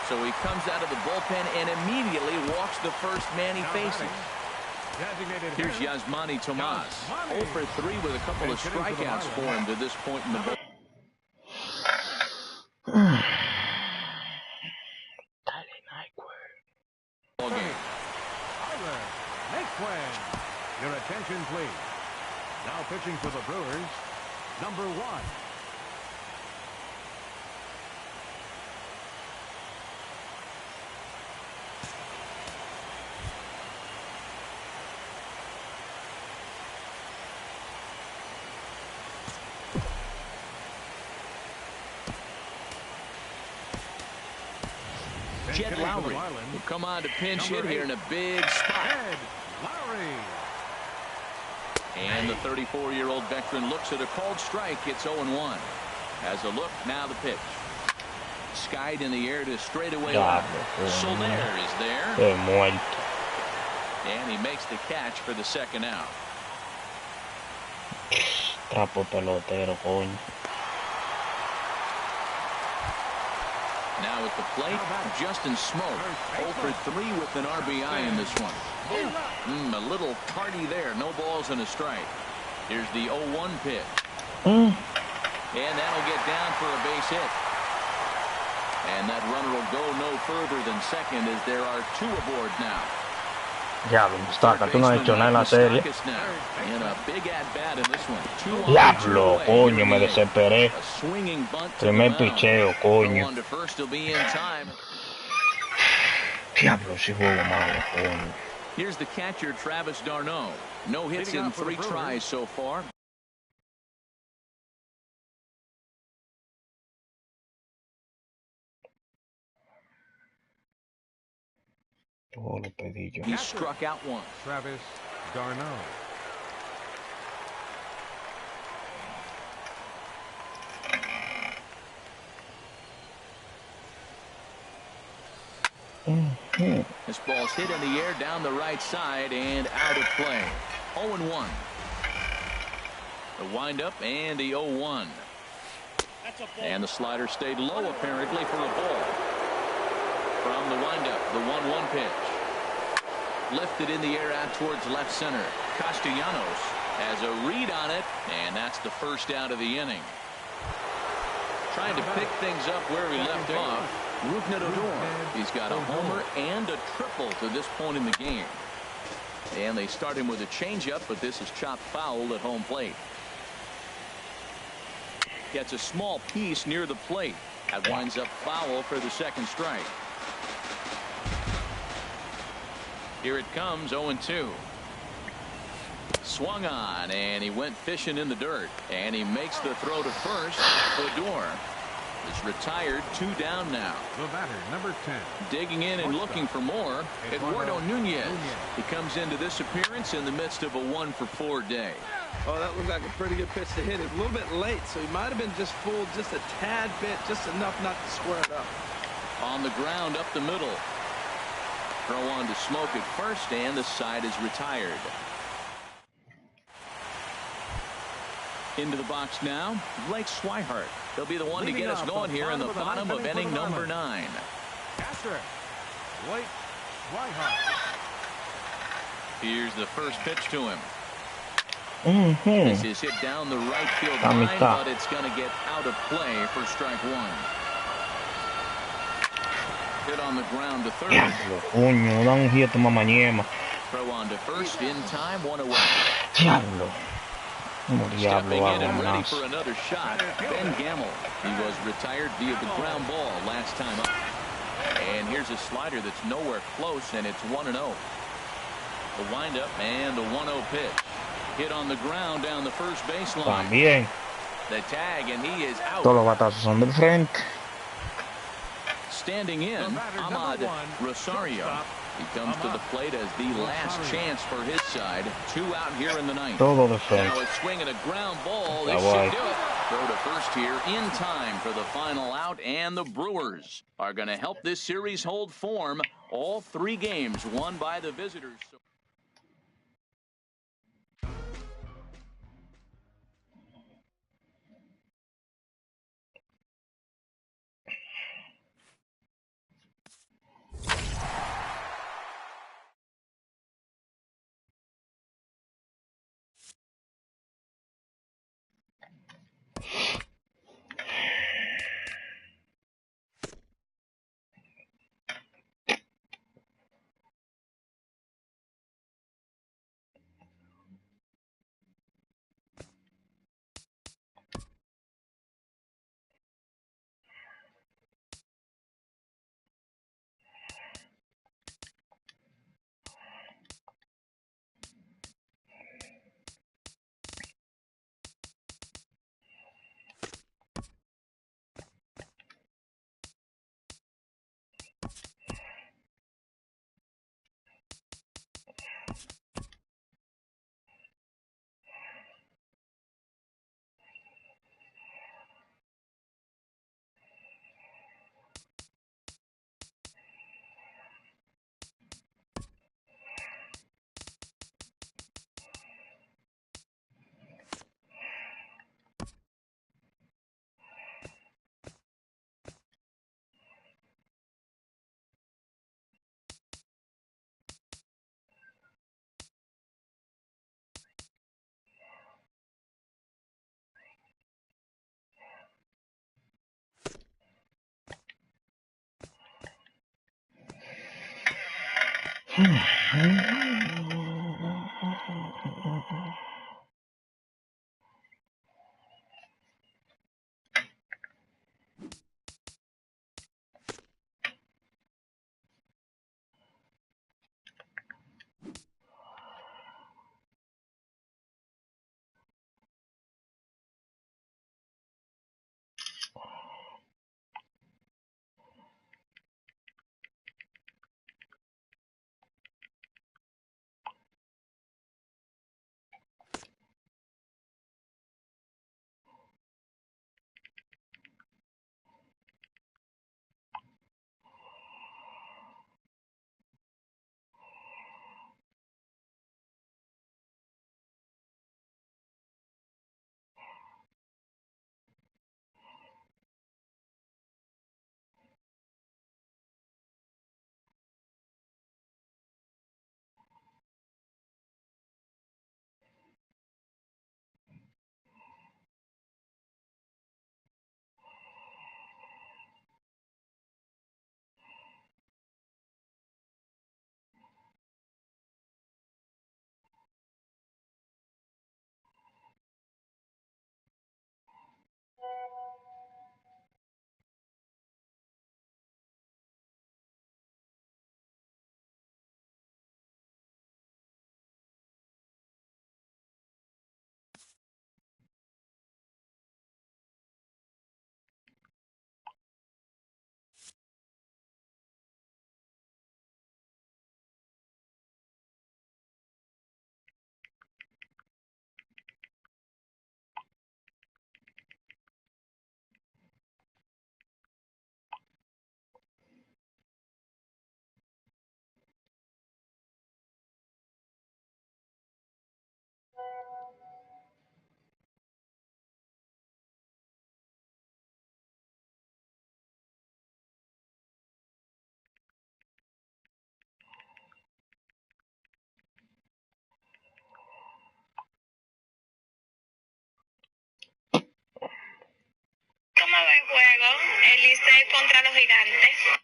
So he comes out of the bullpen and immediately walks the first man he faces. Here's Yasmani Tomas. 0 for 3 with a couple of strikeouts for him to this point in the ball. Game. Your attention, please. Now pitching for the Brewers, number 1. Jed Lowry will come on to pinch hit here in a big spot. And the 34-year-old veteran looks at a called strike. It's 0-1. Has a look, now the pitch. Skied in the air to straightaway left. Soler is there. And he makes the catch for the 2nd out. Trapo pelotero, coño. Now at the plate, Justin Smoke. 0 for 3 with an RBI in this one. A little party there. No balls and a strike. Here's the 0-1 pitch. And that'll get down for a base hit. And that runner will go no further than second as there are 2 aboard now. Diablo, Mustaka, tú no has hecho nada en la serie. Diablo, coño, me desesperé. Primer picheo, coño. Diablo, si juego malo, coño. Here's the catcher, Travis d'Arnaud. No hits in 3 tries so far. He struck out once. Travis d'Arnaud. This ball's hit in the air down the right side and out of play. 0-1. The windup and the 0-1. And the slider stayed low apparently for a ball. From the windup, the 1-1 pitch. Lifted in the air out towards left center. Castellanos has a read on it, and that's the first out of the inning. Trying to pick things up where he left off. He's got a homer and a triple to this point in the game. And they start him with a changeup, but this is chopped foul at home plate. Gets a small piece near the plate. That winds up foul for the second strike. Here it comes, 0-2. Swung on, and he went fishing in the dirt. And he makes the throw to first. Odor is retired, 2 down now. The batter, number 10. Digging in and looking for more, Eduardo Nunez. He comes into this appearance in the midst of a 1-for-4 day. Oh, that looked like a pretty good pitch to hit. It was a little bit late, so he might have been just fooled just a tad bit, just enough not to square it up. On the ground up the middle. Throw on to Smoke at first, and the side is retired. Into the box now, Blake Swihart. He'll be the one to get us going here in the bottom of inning number 9. Caster, Blake Swihart. Here's the first pitch to him. This is hit down the right field line, but it's going to get out of play for strike 1. Hit on the ground to third. Coño, da un hit mamañema. Throw on to first in time, 1 away. Diablo. Stepping in and ready for another shot, Ben Gamble. He was retired via the ground ball last time up. And here's a slider that's nowhere close, and it's 1-0. The windup and the 1-0 pitch. Hit on the ground down the first baseline. También. The tag, and he is out. Todos los batazos son del frente. Standing in, Ahmad Rosario. He comes to the plate as the last chance for his side. 2 out here in the 9th. Todo de frente. Now a swing and a ground ball. This should do it. Throw to first here in time for the final out, and the Brewers are going to help this series hold form. All 3 games won by the visitors. ¿Cómo va el juego? El Licey contra los Gigantes.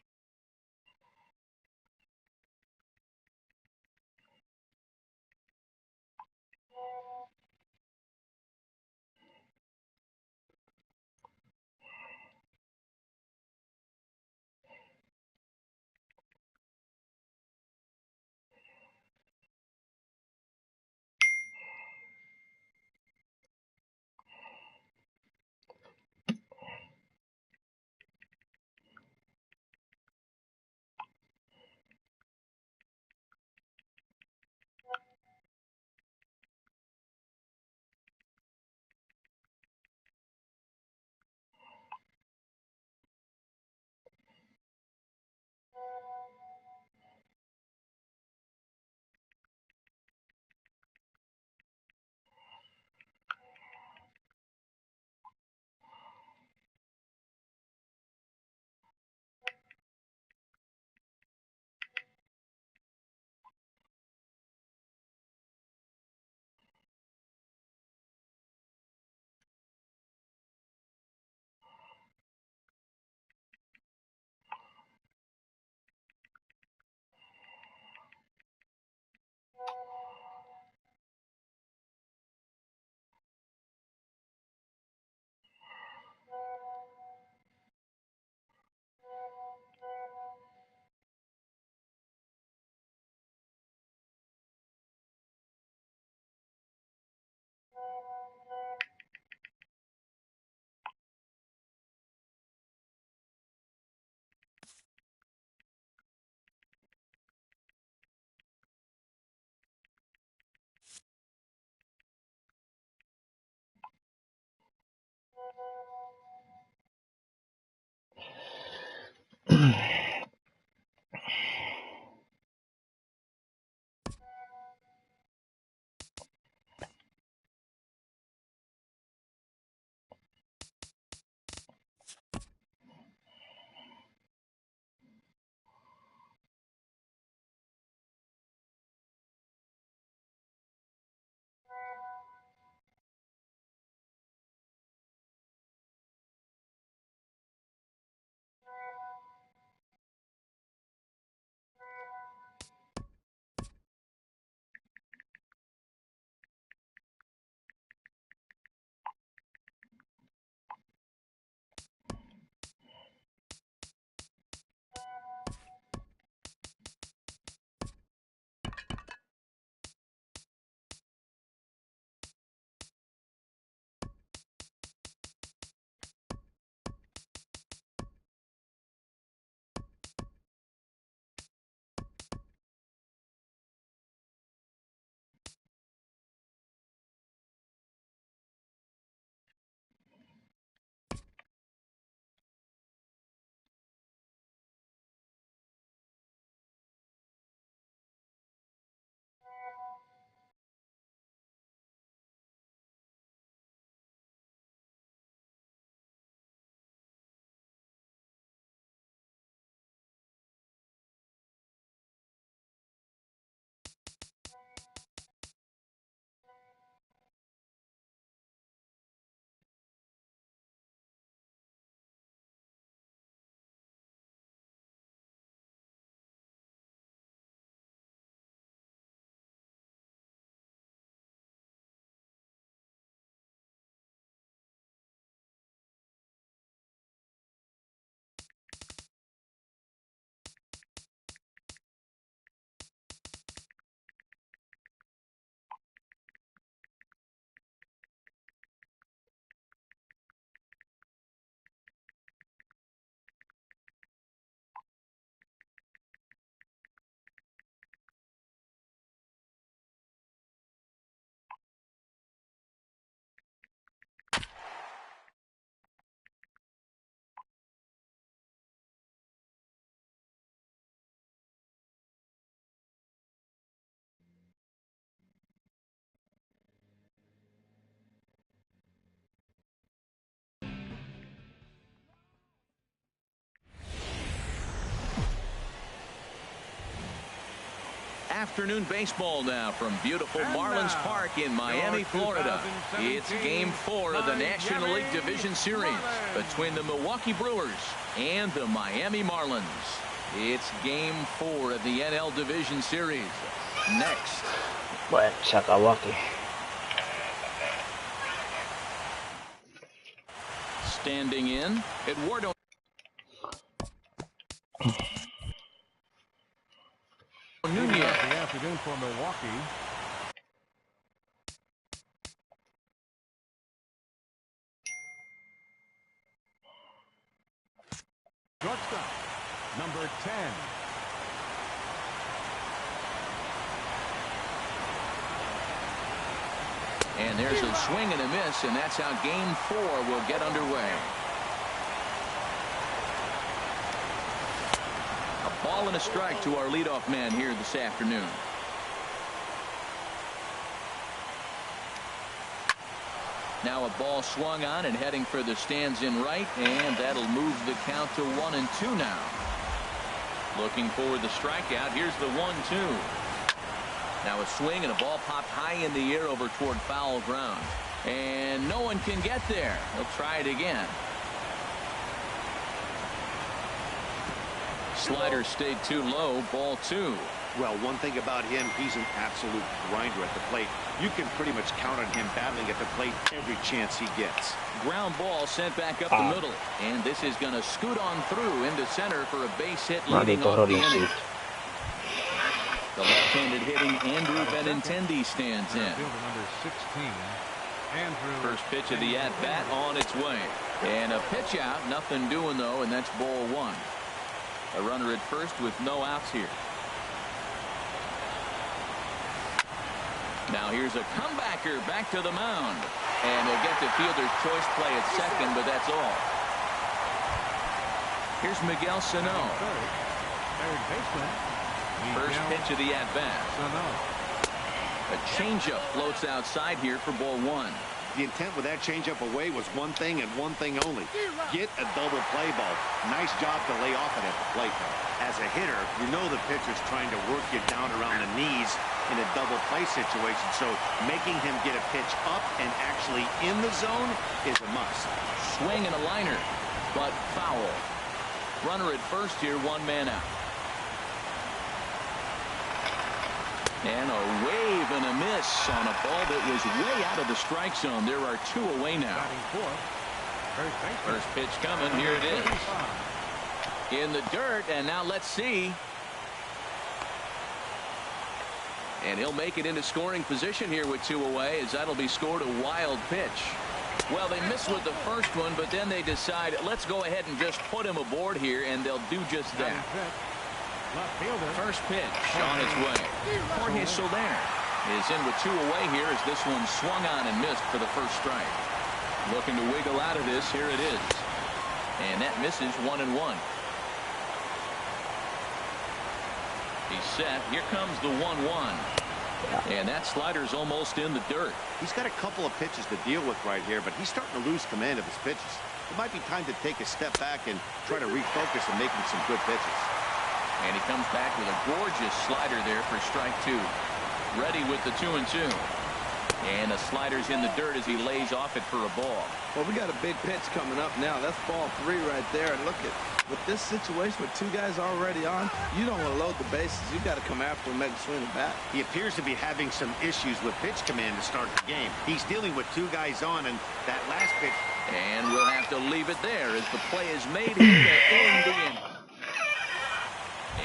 afternoon baseball now from beautiful Marlins Park in Miami, Florida. It's Game 4 of the National League Division Series between the Milwaukee Brewers and the Miami Marlins. It's Game 4 of the NL Division Series. Next. Bueno, se acabó aquí. Standing in, Eduardo. Nunez. The afternoon for Milwaukee. Shortstop, number 10. And there's a swing and a miss, and that's how Game 4 will get underway. A ball and a strike to our leadoff man here this afternoon. Now a ball swung on and heading for the stands in right, and that'll move the count to 1-2 now. Looking for the strikeout. Here's the 1-2. Now a swing and a ball popped high in the air over toward foul ground. And no one can get there. He'll try it again. Slider stayed too low. Ball 2. Well, one thing about him, he's an absolute grinder at the plate. You can pretty much count on him battling at the plate every chance he gets. Ground ball sent back up the middle. And this is going to scoot on through into center for a base hit leading off the inning. The left-handed hitting Andrew Benintendi stands in. Number 16, Andrew. First pitch of the at-bat on its way. And a pitch out, nothing doing though, and that's ball 1. A runner at first with no outs here. Now here's a comebacker back to the mound. And he'll get the fielder's choice play at second, but that's all. Here's Miguel Sano. Third baseman. First pitch of the at-bat. A changeup floats outside here for ball 1. The intent with that changeup away was one thing and one thing only. Get a double play ball. Nice job to lay off it at the plate. As a hitter, you know the pitcher's trying to work you down around the knees in a double play situation. So making him get a pitch up and actually in the zone is a must. Swing and a liner, but foul. Runner at first here, one man out. And a wave and a miss on a ball that was way out of the strike zone. There are 2 away now. First pitch coming. Here it is. In the dirt, and now let's see. And he'll make it into scoring position here with 2 away, as that'll be scored a wild pitch. Well, they missed with the first one, but then they decide, let's go ahead and just put him aboard here, and they'll do just that. First pitch on its way. Jorge Soler is in with 2 away here as this one swung on and missed for the first strike. Looking to wiggle out of this. Here it is. And that misses 1-1. He's set. Here comes the 1-1. And that slider's almost in the dirt. He's got a couple of pitches to deal with right here, but he's starting to lose command of his pitches. It might be time to take a step back and try to refocus on making some good pitches. And he comes back with a gorgeous slider there for strike 2. Ready with the 2-2. And the slider's in the dirt as he lays off it for a ball. Well, we got a big pitch coming up now. That's ball 3 right there. And look at, with this situation with 2 guys already on, you don't want to load the bases. You got to come after him, make a swing the bat. He appears to be having some issues with pitch command to start the game. He's dealing with 2 guys on, and that last pitch. And we'll have to leave it there as the play is made here to end the inning.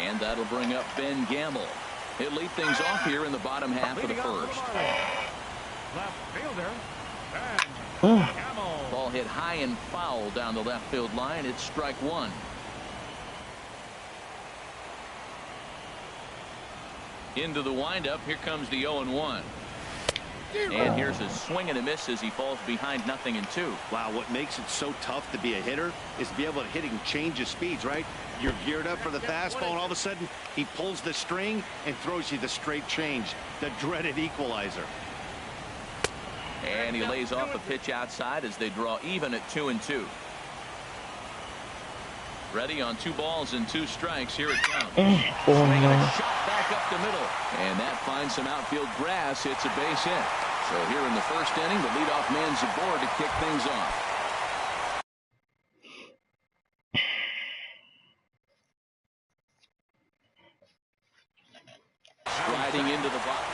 And that'll bring up Ben Gamble. He'll lead things off here in the bottom half of the first. Left fielder, Ben Gamble. Ball hit high and foul down the left field line. It's strike 1. Into the windup. Here comes the 0-1. And here's a swing and a miss as he falls behind 0-2. Wow, what makes it so tough to be a hitter is to be able to hit and change his speeds, right? You're geared up for the fastball, and all of a sudden he pulls the string and throws you the straight change, the dreaded equalizer. And he lays off a pitch outside as they draw even at 2-2. Ready on 2 balls and 2 strikes. Here it comes. Oh Swinging no. a shot back up the middle. And that finds some outfield grass. It's a base hit. So here in the first inning, the leadoff man's aboard to kick things off. Striding into the box.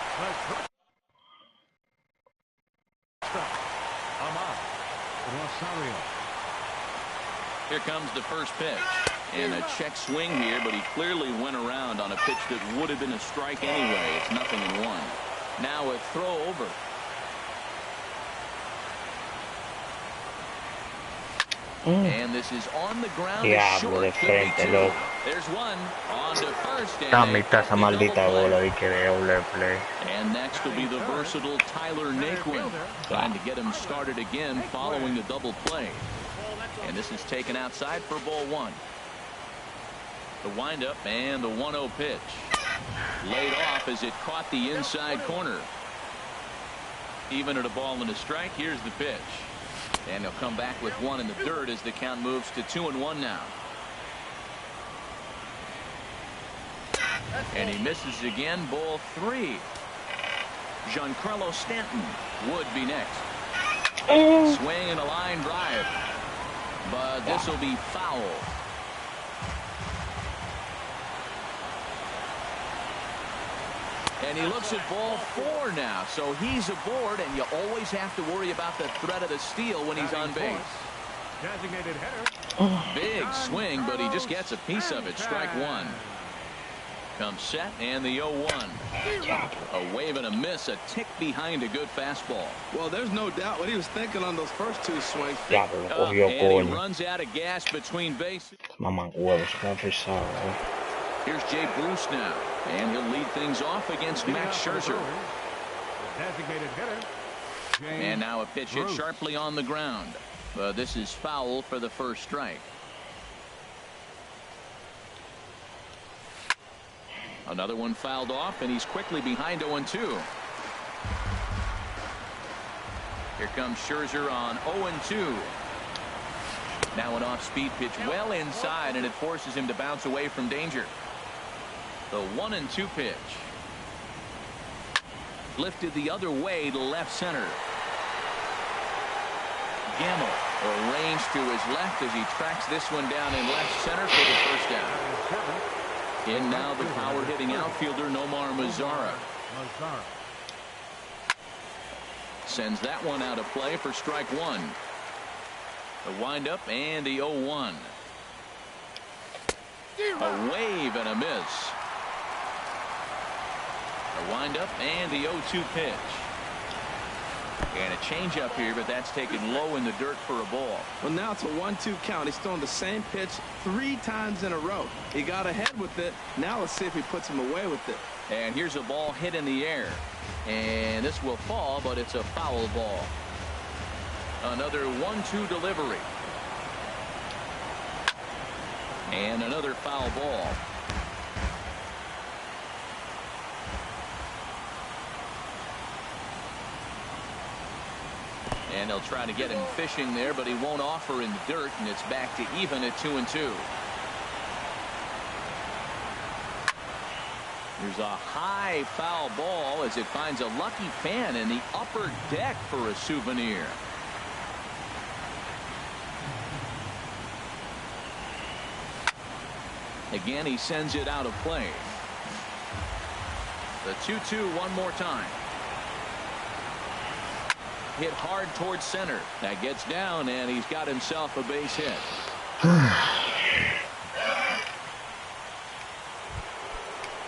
Here comes the first pitch. And a check swing here, but he clearly went around on a pitch that would have been a strike anyway. It's 0-1. Now a throw over. And this is on the ground. Diablo, de frente, loco. There's one on to first. La mitad esa maldita bola y que de doble play. And next will be the versatile Tyler Naquin, trying to get him started again following the double play. And this is taken outside for ball 1. The windup and the 1-0 pitch. Laid off as it caught the inside corner. Even at a ball and a strike. Here's the pitch. And he'll come back with 1 in the dirt as the count moves to 2-1 now. And he misses again. Ball 3. Giancarlo Stanton would be next. Swing and a line drive. But this will be foul. And he looks at ball 4 now. So he's aboard, and you always have to worry about the threat of the steal when he's on base. Designated hitter. Big swing, but he just gets a piece of it. Strike 1. Comes set, and the 0-1. A wave and a miss, a tick behind a good fastball. Well, there's no doubt what he was thinking on those first 2 swings. Diablo, lo cogió, And he coño. runs out of gas between bases. Maman huevos, qué pesado. Here's Jay Bruce now, and he'll lead things off against Max Scherzer. Designated hitter. And now a pitch hit sharply on the ground. But this is foul for the first strike. Another one fouled off, and he's quickly behind 0-2. Here comes Scherzer on 0-2. Now an off-speed pitch well inside, and it forces him to bounce away from danger. The 1-2 pitch. Lifted the other way to left center. Gamble arranged to his left as he tracks this one down in left center for the first down. In now the power hitting outfielder Nomar Mazara. Sends that one out of play for strike 1. The windup and the 0-1. A wave and a miss. The windup and the 0-2 pitch. And a changeup here, but that's taken low in the dirt for a ball. Well, now it's a 1-2 count. He's throwing the same pitch 3 times in a row. He got ahead with it. Now let's see if he puts him away with it. And here's a ball hit in the air. And this will fall, but it's a foul ball. Another 1-2 delivery. And another foul ball. And they'll try to get him fishing there, but he won't offer in the dirt, and it's back to even at 2-2. There's a high foul ball as it finds a lucky fan in the upper deck for a souvenir. Again, he sends it out of play. The 2-2 one more time. Hit hard towards center. That gets down, and he's got himself a base hit.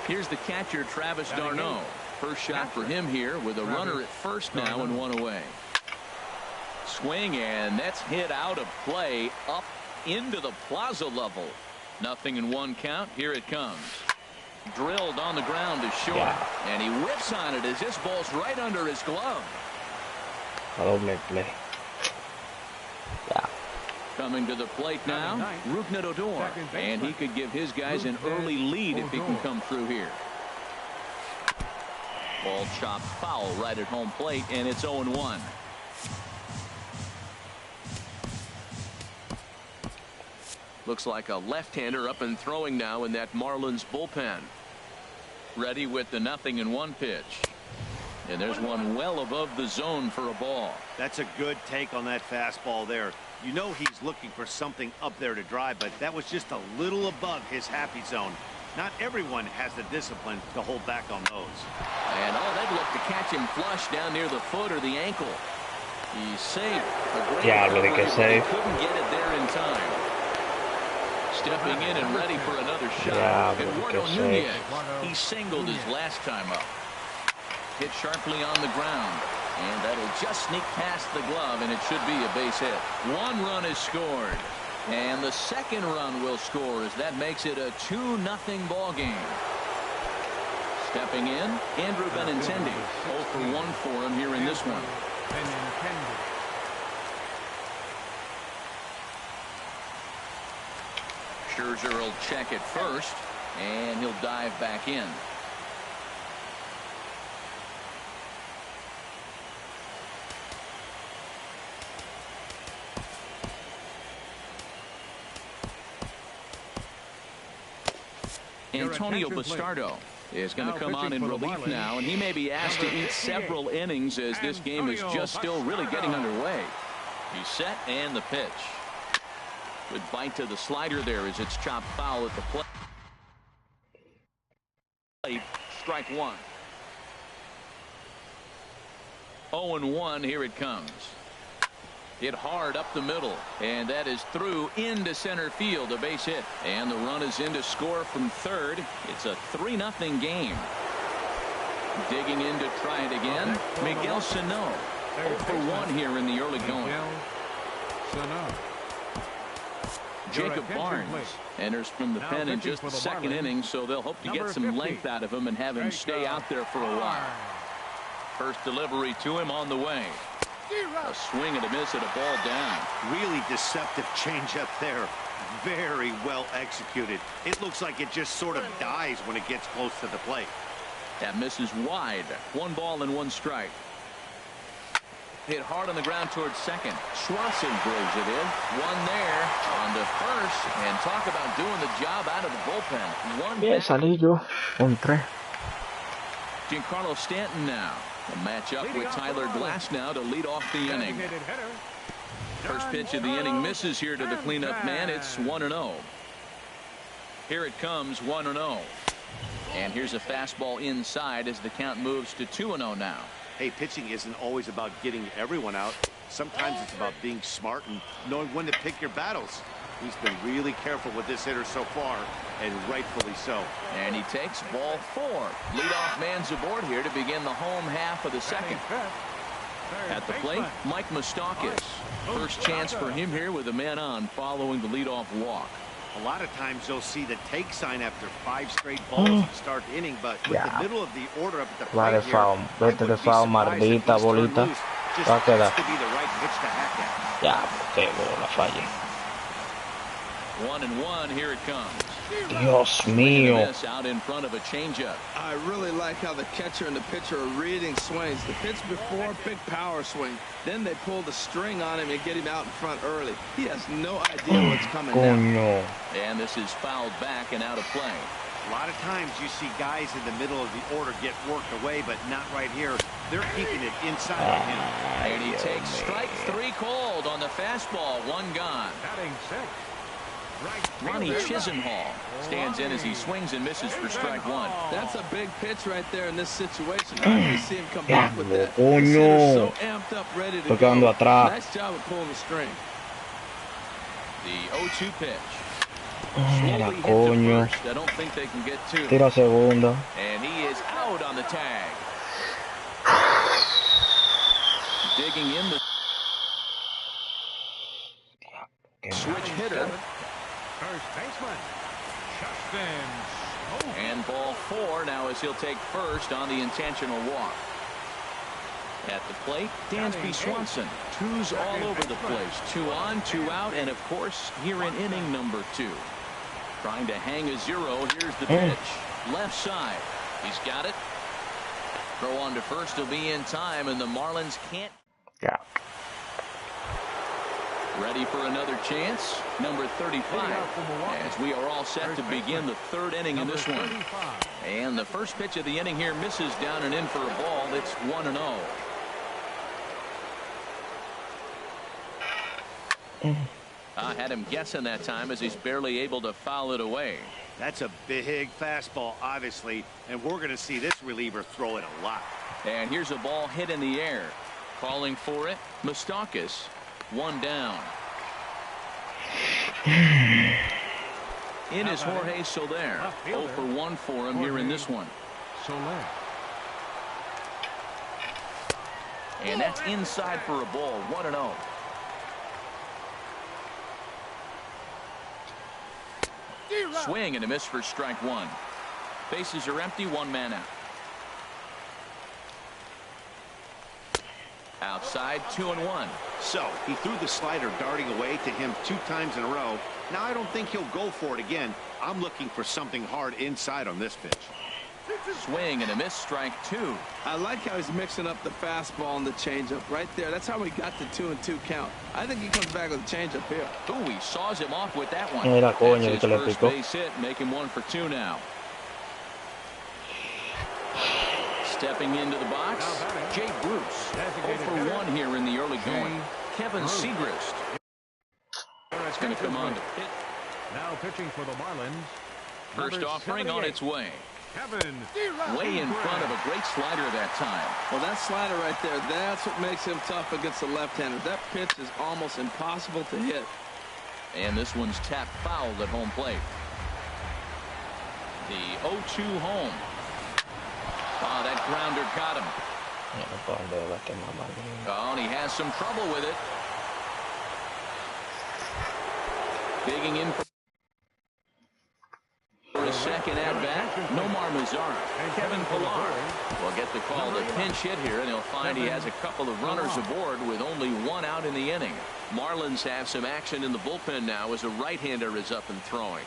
Here's the catcher, Travis d'Arnaud. First shot for him here with a runner at first now and 1 away. Swing, and that's hit out of play up into the plaza level. 0-1 count. Here it comes. Drilled on the ground to short, and he whips on it as this ball's right under his glove. Doble play. Coming to the plate now, Rougned Odor, and he could give his guys an early lead if he can come through here. Ball chopped foul right at home plate, and it's 0-1. Looks like a left-hander up and throwing now in that Marlins bullpen. Ready with the 0-1 pitch. And there's one well above the zone for a ball. That's a good take on that fastball there. You know he's looking for something up there to drive, but that was just a little above his happy zone. Not everyone has the discipline to hold back on those. And they'd look to catch him flush down near the foot or the ankle. He's safe. Diablo, de que safe. Couldn't get it there in time. Stepping in and ready for another shot. Eduardo Nunez. He singled his last time up. Hit sharply on the ground. And that'll just sneak past the glove, and it should be a base hit. One run is scored. And the second run will score as that makes it a 2-0 ball game. Stepping in, Andrew Benintendi. 0 for 1 for him here in this one. Scherzer will check it first, and he'll dive back in. Antonio Bastardo is going to come on in relief now, and he may be asked to eat several innings as this game is just still really getting underway. He's set, and the pitch. Good bite to the slider there as it's chopped foul at the plate. Strike one. 0-1, here it comes. Hit hard up the middle, and that is through into center field, a base hit, and the run is in to score from third. It's a 3-0 game. Digging in to try it again, Miguel Sano. 0 for 1 here in the early going. Jacob Barnes enters from the pen in just the second inning, so they'll hope to get some length out of him and have him stay out there for a while. First delivery to him on the way. A swing and a miss at a ball down. Really deceptive changeup there. Very well executed. It looks like it just sort of dies when it gets close to the plate. That misses wide. 1 ball and 1 strike. Hit hard on the ground towards second. Swanson throws it in. One there on to first. And talk about doing the job out of the bullpen. Bien, salí yo con 3. Giancarlo Stanton now. A matchup with Tyler Glasnow to lead off the inning. First pitch of the inning misses here to the cleanup man. It's 1-0. Here it comes, 1-0. And here's a fastball inside as the count moves to 2-0 now. Hey, pitching isn't always about getting everyone out. Sometimes it's about being smart and knowing when to pick your battles. He's been really careful with this hitter so far, and rightfully so. And he takes ball 4. Leadoff man's aboard here to begin the home half of the second. At the plate, Mike Moustakas. First chance for him here with a man on following the leadoff walk. A lot of times you'll see the take sign after 5 straight balls to start the inning, but with the middle of the order up at the plate here, vete de foul, maldita bolita. Va a quedar. To be the right pitch to hack at. Ya, qué bola fallé. 1-1, here it comes. Dios mío. Out in front of a changeup. I really like how the catcher and the pitcher are reading swings. The pitch before, big power swing. Then they pull the string on him and get him out in front early. He has no idea what's coming now. And this is fouled back and out of play. A lot of times you see guys in the middle of the order get worked away, but not right here. They're keeping it inside of him. And he takes strike 3 called on the fastball. 1 gone. Batting 6. Ronnie Chisenhall stands in as he swings and misses for strike 1. That's a big pitch right there in this situation. I can see him come back with that. Coño. So amped up, ready to go. Tocando atrás. Nice job of pulling the string. The 0-2 pitch. Mira, coño. I don't think they can get to. Tira segunda. And he is out on the tag. Digging in the switch hitter. First baseman, Justin. And ball 4 now as he'll take first on the intentional walk. At the plate, Dansby Swanson. 2s all over the place. 2 on, 2 out, and of course here in inning number 2. Trying to hang a 0. Here's the pitch. Left side. He's got it. Throw on to first will be in time, and the Marlins can't. Yeah. Ready for another chance. Number 35. As we are all set to begin the third inning in this one. And the first pitch of the inning here misses down and in for a ball. It's 1-0. I had him guessing that time as he's barely able to foul it away. That's a big fastball, obviously, and we're going to see this reliever throw it a lot. And here's a ball hit in the air. Calling for it, Moustakas. One down. In is Jorge Soler. 0 for 1 for him here in this one. Soler. And that's inside for a ball. 1-0. Swing and a miss for strike one. Bases are empty. One man out. Outside, 2-1. So he threw the slider darting away to him 2 times in a row. Now I don't think he'll go for it again. I'm looking for something hard inside on this pitch. Swing and a miss, strike 2. I like how he's mixing up the fastball and the changeup right there. That's how we got the 2-2 count. I think he comes back with a changeup here. Ooh, he saws him off with that one. Mira, coño, That's que his le first picó. base hit, make him 1 for 2 now. Stepping into the box, Jay Bruce. 0 for 1 here in the early going. Kevin Segrist is going to come on to hit. Now pitching for the Marlins. First offering on its way. Kevin. Way in front of a great slider that time. Well, that slider right there, that's what makes him tough against the left-hander. That pitch is almost impossible to hit. And this one's tapped foul at home plate. The 0-2 home. Oh, that grounder got him. Oh, and he has some trouble with it. Digging in for his second at-bat, Nomar Mazara. Kevin Pillar will get the call to pinch hit here, and he'll find he has a couple of runners aboard with only 1 out in the inning. Marlins have some action in the bullpen now as a right-hander is up and throwing.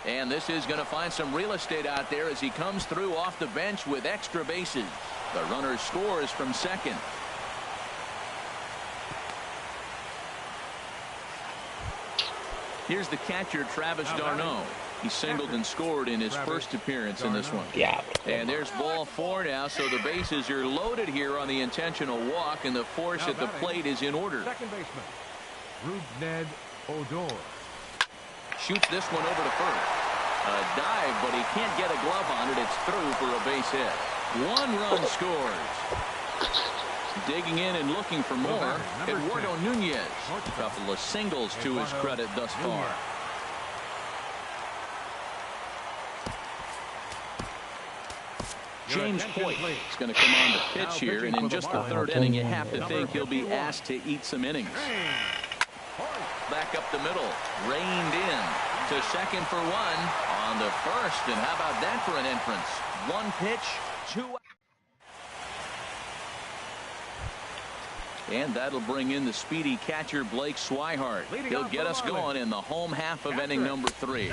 And this is going to find some real estate out there as he comes through off the bench with extra bases. The runner scores from second. Here's the catcher, Travis d'Arnaud. He singled and scored in his first appearance in this one. And there's ball 4 now, so the bases are loaded here on the intentional walk, and the force at the plate is in order. Second baseman, Rougned Odor. Shoots this one over to first. A dive, but he can't get a glove on it. It's through for a base hit. 1 run scores. Digging in and looking for more, Eduardo Nunez. A couple of singles to his credit thus far. James Hoyt is going to come on to pitch here, and in just the third inning, you have to think he'll be asked to eat some innings. Back up the middle, reined in to second for 1 on the first, and how about that for an entrance? 1 pitch, 2 outs. And that'll bring in the speedy catcher Blake Swihart. He'll get us going in the home half of inning number 3.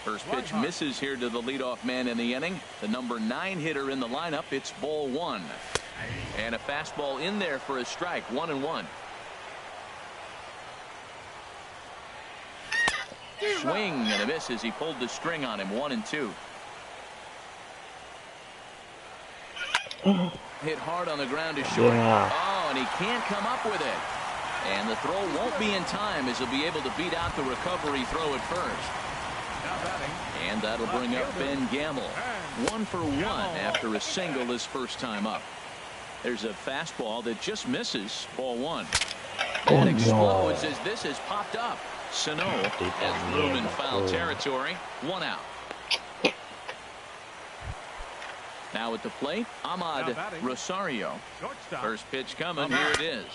First pitch misses here to the leadoff man in the inning. The number 9 hitter in the lineup. It's ball 1. And a fastball in there for a strike. 1-1. Swing and a miss as he pulled the string on him. 1-2. Hit hard on the ground to short. Oh, and he can't come up with it. And the throw won't be in time as he'll be able to beat out the recovery throw at first. And that'll bring up Ben Gamble. 1 for 1 after a single his first time up. There's a fastball that just misses. Ball 1. That explodes as this has popped up. Sano has room in foul territory. 1 out. Now at the plate, Ahmad Rosario. First pitch coming. Here it is.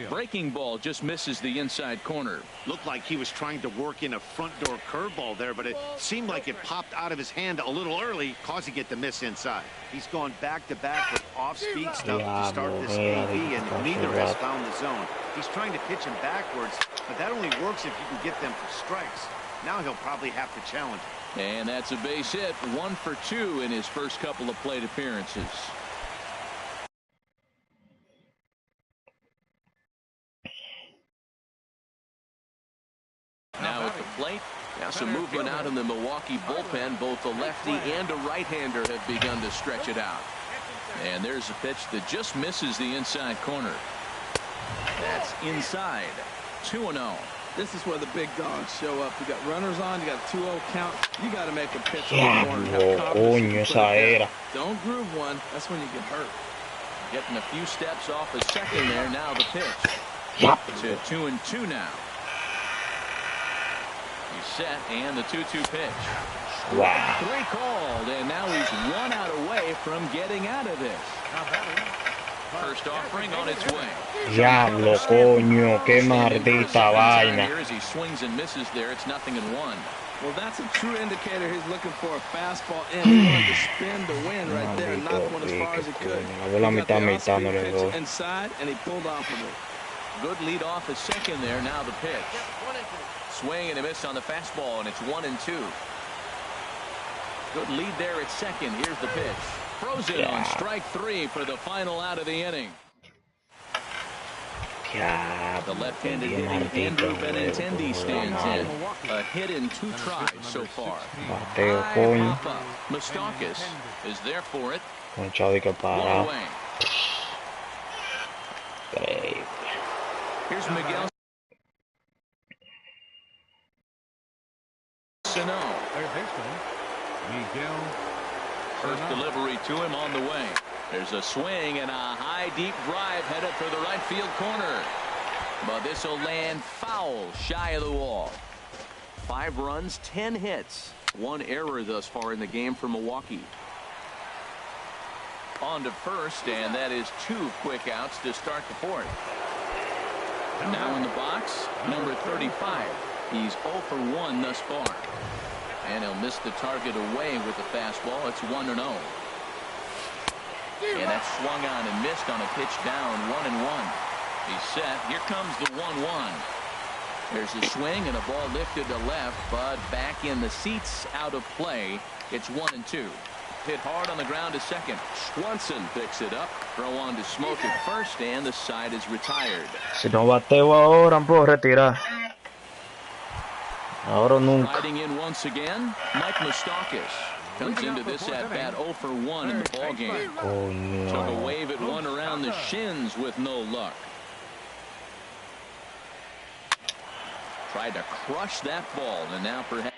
Breaking ball just misses the inside corner. Looked like he was trying to work in a front door curveball there, but it seemed like it popped out of his hand a little early, causing it to miss inside. He's gone back-to-back with off-speed stuff to start this AV, and neither has found the zone. He's trying to pitch him backwards, but that only works if you can get them for strikes. Now he'll probably have to challenge him. And that's a base hit. 1 for 2 in his first couple of plate appearances. plate. Now some movement out in the Milwaukee bullpen. Both the lefty and a right-hander have begun to stretch it out. And there's a pitch that just misses the inside corner. That's inside. 2-0. This is where the big dogs show up. You got runners on, you got a 2-0 count. You got to make a pitch on the corner. Have confidence you can put it down. Don't groove one. That's when you get hurt. Getting a few steps off a second there. Now the pitch. To 2-2 now. He's set, and the 2-2 pitch. Wow. 3 called, and now he's 1 out away from getting out of this. First offering on its way. Diablo, coño, qué maldita vaina. As he swings and misses there, it's 0-1. Well, that's a true indicator. He's looking for a fastball in. He wanted to spin to win right there, and knock one as far as he could. He got the off-speed pitch inside, and he pulled off of it. Good lead off a second there. Now the pitch. Swing and a miss on the fastball, and it's 1-2. Good lead there at second. Here's the pitch. Throws it on strike 3 for the final out of the inning. The left-handed hitting Andrew Benintendi stands in. A hit in 2 tries so far. Moustakas is there for it. 1 away. Here's Miguel Sano. First delivery to him on the way. There's a swing and a high deep drive headed for the right field corner. But this will land foul shy of the wall. 5 runs, 10 hits. 1 error thus far in the game for Milwaukee. On to first, and that is 2 quick outs to start the 4th. Now in the box, number 35. He's 0 for 1 thus far. And he'll miss the target away with the fastball. It's 1-0. And that's swung on and missed on a pitch down. 1-1. He's set. Here comes the 1-1. There's a swing and a ball lifted to left, but back in the seats, out of play. It's 1-2. Hit hard on the ground to second. Swanson picks it up. Throw on to Smoke at first, and the side is retired. Si no bateo ahora, me puedo retirar. Ahora nunca. Riding in once again, Mike Moustakas comes into this at bat 0 for 1 in the ball game. Oh, no. Took a wave at one around the shins with no luck. Tried to crush that ball, and now perhaps.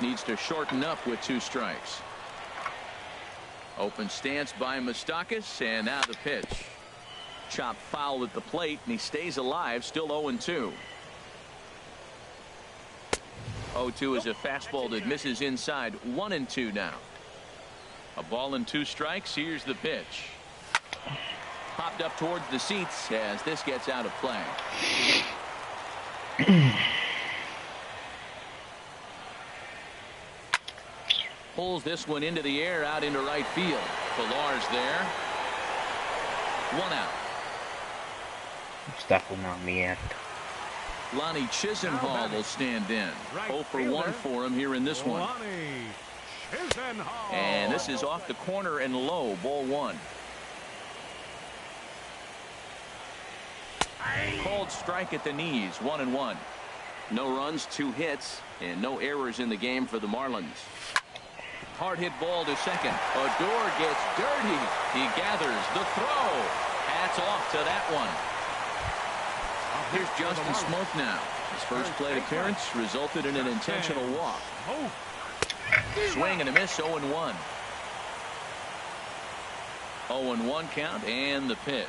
Needs to shorten up with 2 strikes. Open stance by Moustakas, and now the pitch. Chop foul at the plate, and he stays alive, still 0-2. 0-2 is a fastball that misses inside. 1-2 now. A ball and 2 strikes. Here's the pitch. Popped up towards the seats as this gets out of play. Pulls this one into the air out into right field. Pilar's there. 1 out. Esta fue una mierda. Lonnie Chisenhall will stand in. 0 for 1 for him here in this one. And this is off the corner and low, ball 1. Called strike at the knees, 1-1. No runs, 2 hits, and no errors in the game for the Marlins. Hard hit ball to second. Odor gets dirty. He gathers the throw. Hats off to that one. Here's Justin Smoke now. His first plate appearance resulted in an intentional walk. Swing and a miss, 0-1. 0-1 count and the pitch.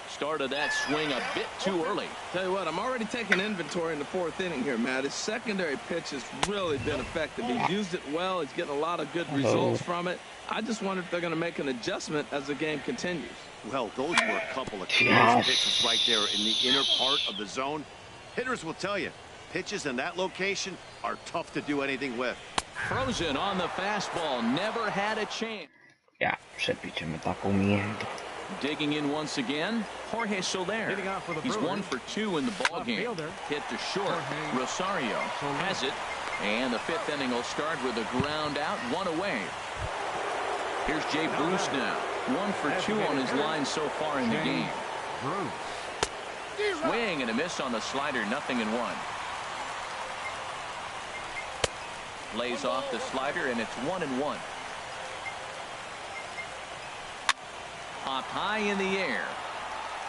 Started that swing a bit too early. Tell you what, I'm already taking inventory in the 4th inning here, Matt. His secondary pitch has really been effective. He's used it well. He's getting a lot of good results from it. I just wonder if they're going to make an adjustment as the game continues. Well, those were a couple of close pitches right there in the inner part of the zone. Hitters will tell you, pitches in that location are tough to do anything with. Frozen on the fastball. Never had a chance. Ya, ese pitcher me está comiendo. Digging in once again, Jorge Soler. He's 1 for 2 in the ball game. Hit to short. Rosario has it, and the 5th inning will start with a ground out, 1 away. Here's Jay Bruce now, 1 for 2 on his line so far in the game. Swing and a miss on the slider, 0-1. Lays off the slider, and it's 1-1. Up high in the air.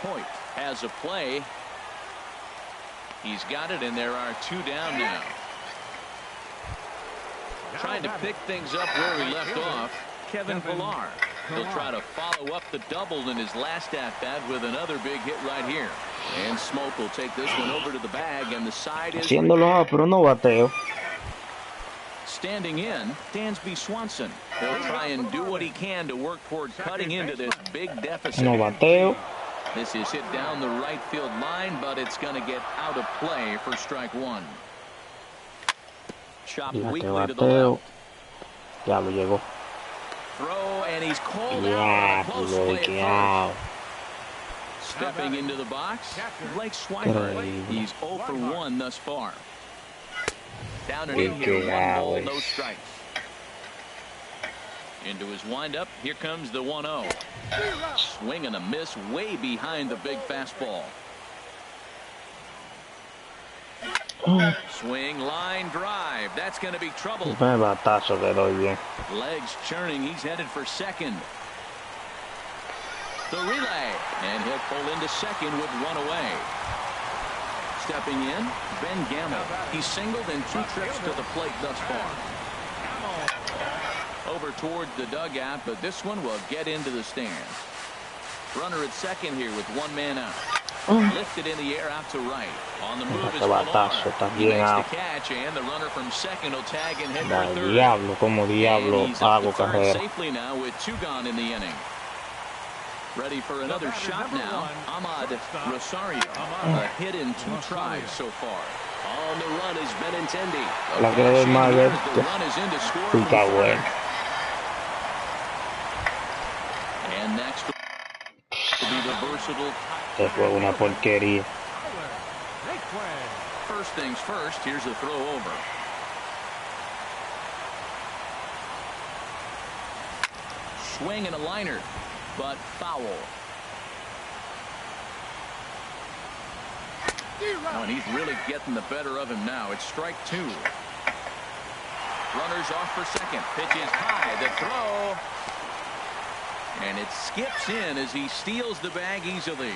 Hoyt has a play. He's got it, and there are 2 down now. Trying to pick things up where we left off, Kevin Pillar. He'll try to follow up the double in his last at-bat with another big hit right here. And Smoke will take this one over to the bag, and the side is... Haciéndolo, pero no bateo. Standing in, Dansby Swanson. He'll try and do what he can to work toward cutting into this big deficit. No bateo. This is hit down the right field line, but it's going to get out of play for strike 1. Chopped weakly to the left. Ya lo llegó. Throw, and he's called Ya, out. lo llegó. Stepping into the box, Blake Swihart. He's 0 for 1 thus far. Down and in here, 1 ball, no strikes. Into his windup, here comes the 1-0. Swing and a miss way behind the big fastball. Swing, line drive. That's going to be trouble. Batazo que doy bien. Legs churning. He's headed for second. The relay, and he'll pull into second with 1 away. Stepping in, Ben Gamble. He's singled in 2 trips to the plate thus far. Over toward the dugout, but this one will get into the stands. Runner at second here with 1 man out. Lifted in the air out to right. On the move is Pillar. He makes the catch, and the runner from second will tag and head for third. Diablo, como diablo hago carrera. Safely now with 2 gone in the inning. Ready for another shot now. Ahmad Rosario. A hit in 2 tries so far. On the run is Benintendi. La que doy mal The run is in to score from está bueno. And next will be the versatile. Se fue una porquería. First things first, here's a throw over. Swing and a liner, but foul. Oh, and he's really getting the better of him now. It's strike 2. Runners off for second. Pitch is high. The throw. And it skips in as he steals the bag easily.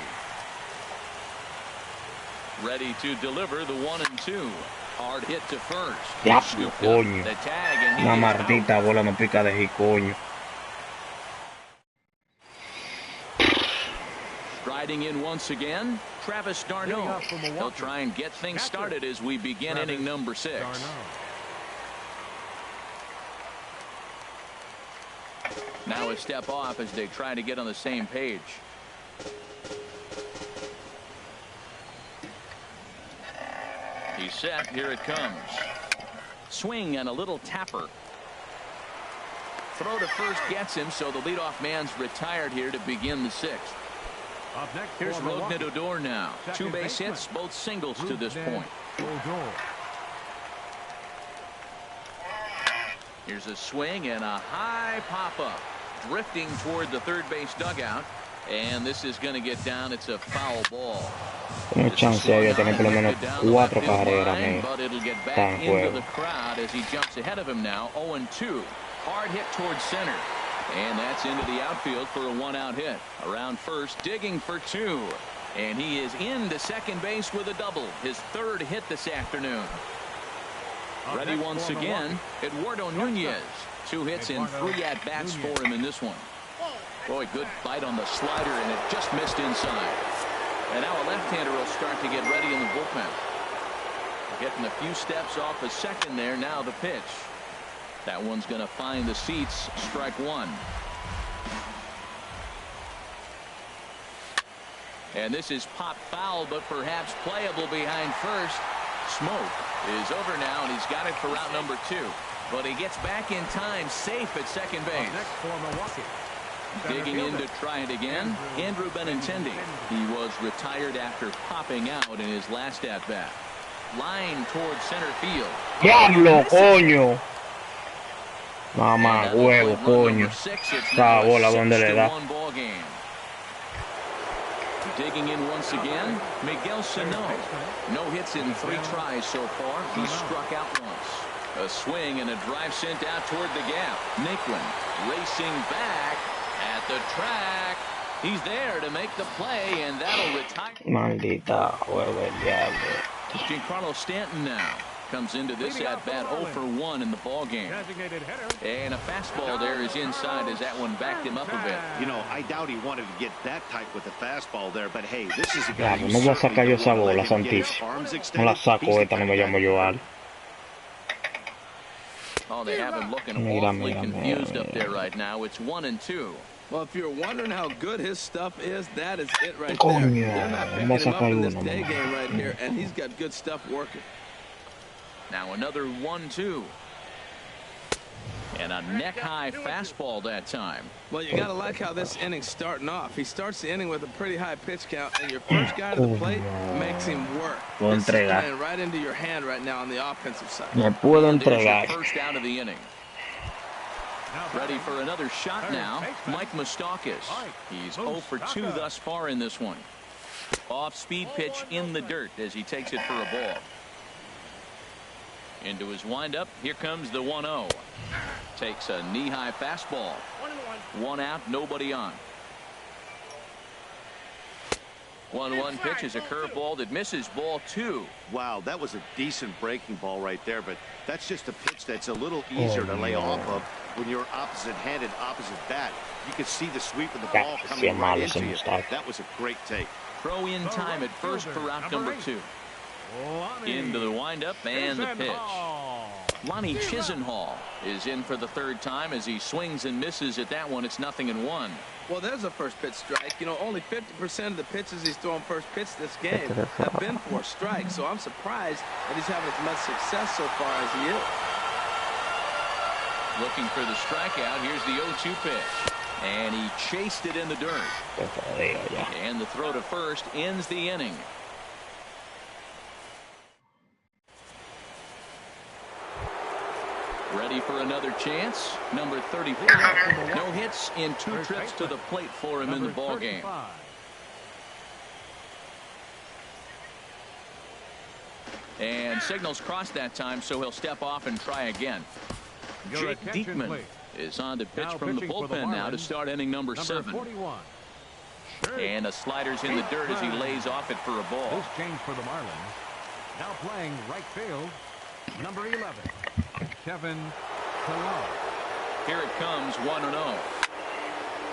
Ready to deliver the 1-2. Hard hit to first. Ya, coño. The tag, and una maldita bola no pica de jicoño. Striding in once again, Travis d'Arnaud. He'll try and get things started as we begin inning number 6. Now a step off as they try to get on the same page. He's set. Here it comes. Swing and a little tapper. Throw to first gets him, so the leadoff man's retired here to begin the 6th. Up next, Here's for Rodney Milwaukee. Odor now. Second 2 base baseman. hits, both singles to this Rodney point. Odor. Here's a swing and a high pop-up. Drifting toward the third base dugout. And this is going to get down. It's a foul ball. Tiene chance de tener por lo menos 4 carreras But it'll get está back en into juego. the crowd as he jumps ahead of him now. 0-2. Hard hit towards center. And that's into the outfield for a 1-out hit. Around first, digging for 2. And he is into second base with a double. His 3rd hit this afternoon. Ready once again, Eduardo Nunez. 2 hits and 3 at-bats for him in this one. Boy, good bite on the slider, and it just missed inside. And now a left-hander will start to get ready in the bullpen. Getting a few steps off the second there. Now the pitch. That one's going to find the seats. Strike 1. And this is pop foul, but perhaps playable behind first. Smoke is over now, and he's got it for route number 2. But he gets back in time, safe at second base. Up next for Milwaukee. Digging in to try it again, Andrew Benintendi. He was retired after popping out in his last at-bat. Line towards center field. ¡Diablo, coño! Mamá, huevo, coño. Esa bola, ¿dónde le da? Digging in once again, Miguel Sano. No hits in 3 tries so far. He struck out once. A swing and a drive sent out toward the gap. Naquin racing back at the track. He's there to make the play, and that'll retire. Maldita huevo el diablo. Giancarlo Stanton now comes into this at-bat 0 for 1 in the ball game. Designated hitter. And a fastball there is inside as that one backed him up a bit. You know, I doubt he wanted to get that tight with the fastball there, but hey, this is a guy Diablo, who no voy a sacar yo certainly esa don't wanna bola, let him get his santísimo. arms No extended. la saco He's the esta, no kind me of llamo guy- Joal. Oh, they have him looking Mira, awfully mira, confused mira, up there right now. It's 1-2. Well, if you're wondering how good his stuff is, that is it right there. Coño, They're not picking vamos a him up sacar in this uno, day mamá. game right here, and he's got good stuff working. Now another 1-2. And a neck-high fastball that time. Well, you got to like how this inning's starting off. He starts the inning with a pretty high pitch count, and your first guy to the plate makes him work. Puedo This is entregar. playing right into your hand right now on the offensive side. Me puedo And there's entregar. your first out of the inning. Ready for another shot now. Mike Moustakas. He's 0 for 2 thus far in this one. Off-speed pitch in the dirt as he takes it for a ball. Into his windup. Here comes the 1-0. Takes a knee-high fastball. 1 out, nobody on. 1-1 pitch is a curveball that misses ball 2. Wow, that was a decent breaking ball right there, but that's just a pitch that's a little easier to lay off of when you're opposite-handed, opposite bat. You could see the sweep of the ball coming right into you. That was a great take. Throw in time at first for route number 2. Into the windup and the pitch. Lonnie Chisenhall is in for the 3rd time as he swings and misses at that one. It's 0-1. Well, there's a first pitch strike. You know, only 50% of the pitches he's throwing first pitch this game have been for strikes. So I'm surprised that he's having as much success so far as he is. Looking for the strikeout. Here's the 0-2 pitch. And he chased it in the dirt. And the throw to first ends the inning. Ready for another chance. Number 34. No hits in 2 trips to the plate for him in the ball game. And signals crossed that time, so he'll step off and try again. Jake Diekman is on to pitch from the bullpen now to start inning number 7. And the slider's in the dirt as he lays off it for a ball. This change for the Marlins. Now playing right field, number 11, Kevin Pillar. Here it comes, 1-0.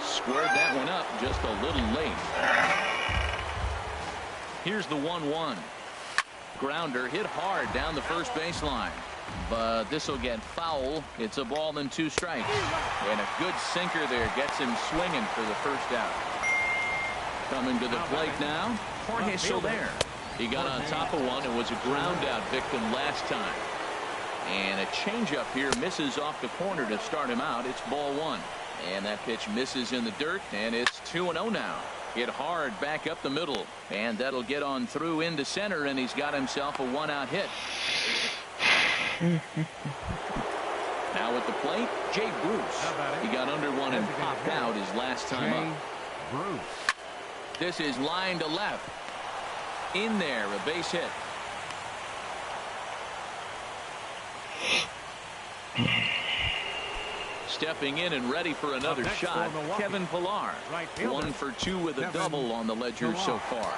Squared that one up just a little late. Here's the 1-1. Grounder hit hard down the first baseline. But this will get foul. It's a ball and 2 strikes. And a good sinker there gets him swinging for the first out. Coming to the plate now, Jorge Soler. He got on top of one and was a ground out victim last time. And a changeup here misses off the corner to start him out. It's ball 1. And that pitch misses in the dirt, and it's 2-0 now. Hit hard back up the middle, and that'll get on through into center, and he's got himself a one-out hit. Now at the plate, Jay Bruce. He got under one and popped out his last time up. Bruce. This is line to left. In there, a base hit. Stepping in and ready for another shot, Kevin Pillar. 1 for 2 with a double on the ledger so far.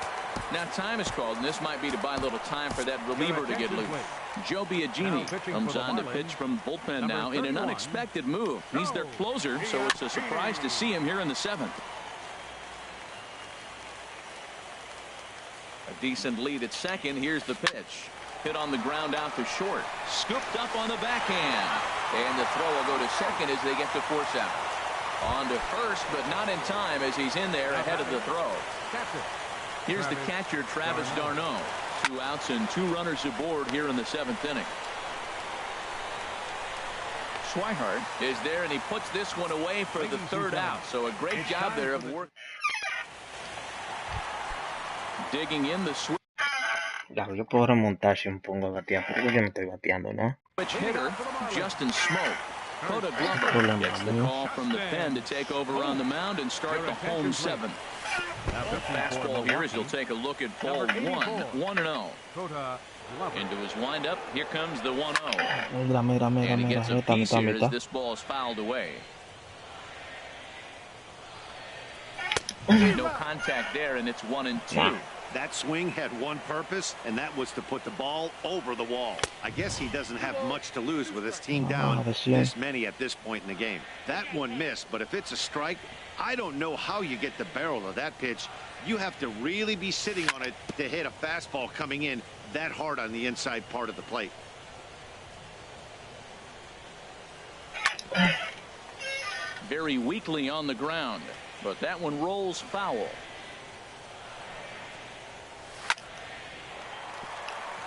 Now time is called, and this might be to buy a little time for that reliever to get loose. Joe Biagini comes on to pitch from the bullpen now in an unexpected move. He's their closer, so it's a surprise to see him here in the 7th. A decent lead at second. Here's the pitch. Hit on the ground out to short. Scooped up on the backhand. And the throw will go to second as they get to force out. On to first, but not in time as he's in there ahead of the throw. Here's the catcher, Travis d'Arnaud. 2 outs and 2 runners aboard here in the 7th inning. Swihart is there, and he puts this one away for the 3rd out. So a great job there of work. Digging in the switch. Claro, yo puedo remontar si me pongo a batear, pero yo no estoy bateando, ¿no? Switch hitter, Justin Smoke. Coda Glover gets the call from the pen to take over on the mound and start the home 7th. The fastball here as he'll take a look at ball 1-0. Into his windup, here comes the 1-0. And he gets a piece here as this ball is fouled away. No contact there, and it's 1-2. That swing had one purpose, and that was to put the ball over the wall. I guess he doesn't have much to lose with his team down this many at this point in the game. That one missed, but if it's a strike, I don't know how you get the barrel of that pitch. You have to really be sitting on it to hit a fastball coming in that hard on the inside part of the plate. Very weakly on the ground, but that one rolls foul.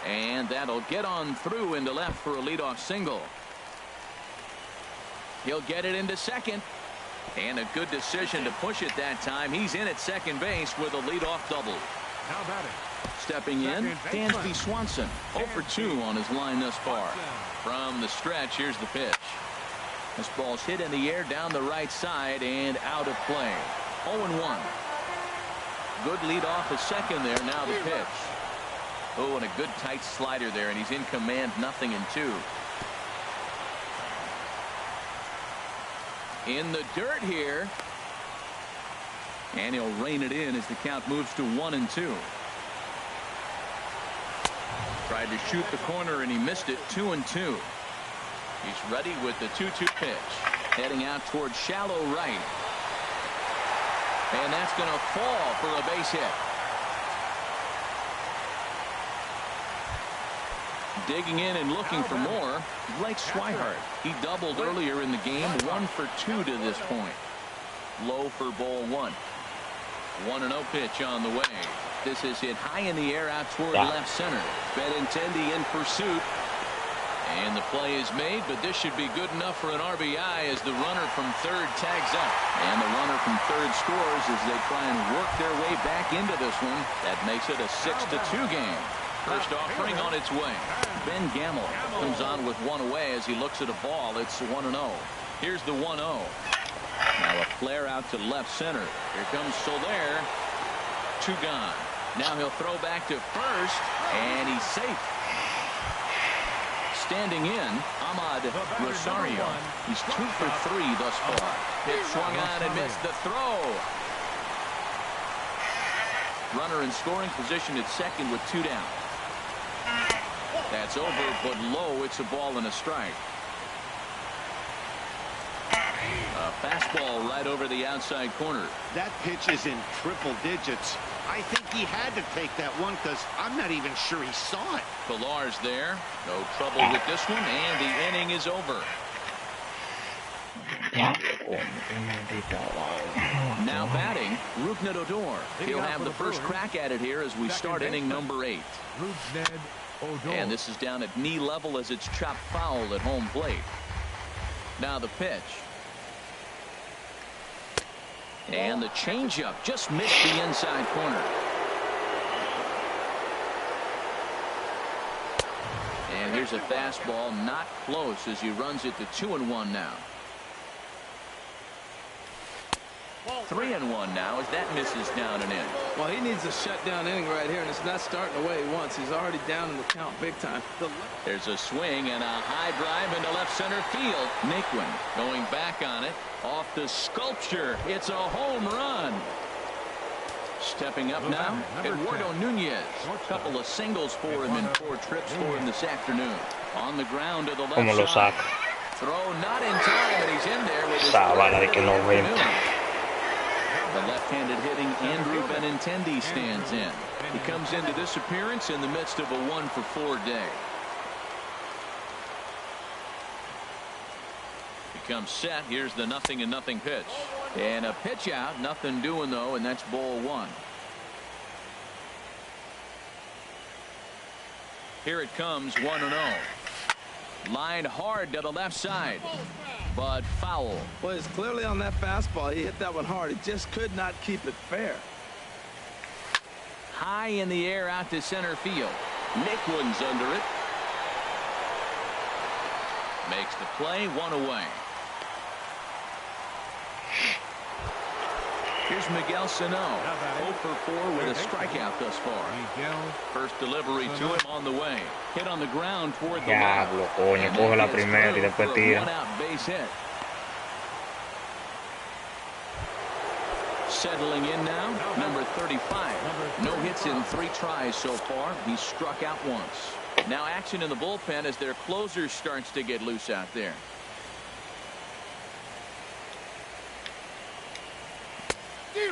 And that'll get on through into left for a leadoff single. He'll get it into second. And a good decision to push it that time. He's in at second base with a leadoff double. How about it? Stepping in, Dansby Swanson. 0 for 2 on his line thus far. From the stretch, here's the pitch. This ball's hit in the air down the right side and out of play. 0-1. Good leadoff at second there. Now the pitch. Oh, and a good tight slider there, and he's in command, 0-2. In the dirt here. And he'll rein it in as the count moves to 1-2. Tried to shoot the corner, and he missed it. 2-2. He's ready with the 2-2 pitch. Heading out towards shallow right. And that's going to fall for a base hit. Digging in and looking for more, Blake Swihart. He doubled earlier in the game, 1 for 2 to this point. Low for ball 1. 1-0 pitch on the way. This is hit high in the air out toward left center. Benintendi in pursuit. And the play is made, but this should be good enough for an RBI as the runner from third tags up. And the runner from third scores as they try and work their way back into this one. That makes it a 6-2 game. First offering on its way. Ben Gamble comes on with one away as he looks at a ball. It's 1-0. Here's the 1-0. Now a flare out to left center. Here comes Soler. 2 gone. Now he'll throw back to first, and he's safe. Standing in, Ahmad Rosario. He's 2 for 3 thus far. Hit swung on and missed the throw. Runner in scoring position at second with 2 down. That's over, but low. It's a ball and a strike. A fastball right over the outside corner. That pitch is in triple digits. I think he had to take that one because I'm not even sure he saw it. Pillar's there. No trouble with this one, and the inning is over. Now batting, Rougned Odor. He'll have the first crack at it here as we start inning number 8. And this is down at knee level as it's chopped foul at home plate. Now the pitch. And the changeup just missed the inside corner. And here's a fastball not close as he runs it to 2-1 now. 3-1 now as that misses down and in. Well, he needs a shutdown inning right here, and it's not starting the way he wants. He's already down in the count big time. There's a swing and a high drive into left center field. Naquin going back on it. Off the sculpture. It's a home run. Stepping up now, Eduardo Nunez. A couple of singles for him in 4 trips for him this afternoon. On the ground to the left side. Throw not in time, and he's in there with his The left-handed hitting Andrew Benintendi stands in. He comes into this appearance in the midst of a 1-for-4 day. Becomes set. Here's the 0-0 pitch. And a pitch out. Nothing doing, though, and that's ball 1. Here it comes, 1-0. Lined hard to the left side, but foul. Well, it's clearly on that fastball. He hit that one hard. He just could not keep it fair. High in the air out to center field. Naquin's under it. Makes the play, 1 away. Here's Miguel Sano, 0-for-4 with a strikeout thus far. First delivery to him on the way. Hit on the ground toward the left. Coño, coge la primera y después tira. One-out base hit. Settling in now, number 35. No hits in 3 tries so far. He's struck out once. Now action in the bullpen as their closer starts to get loose out there.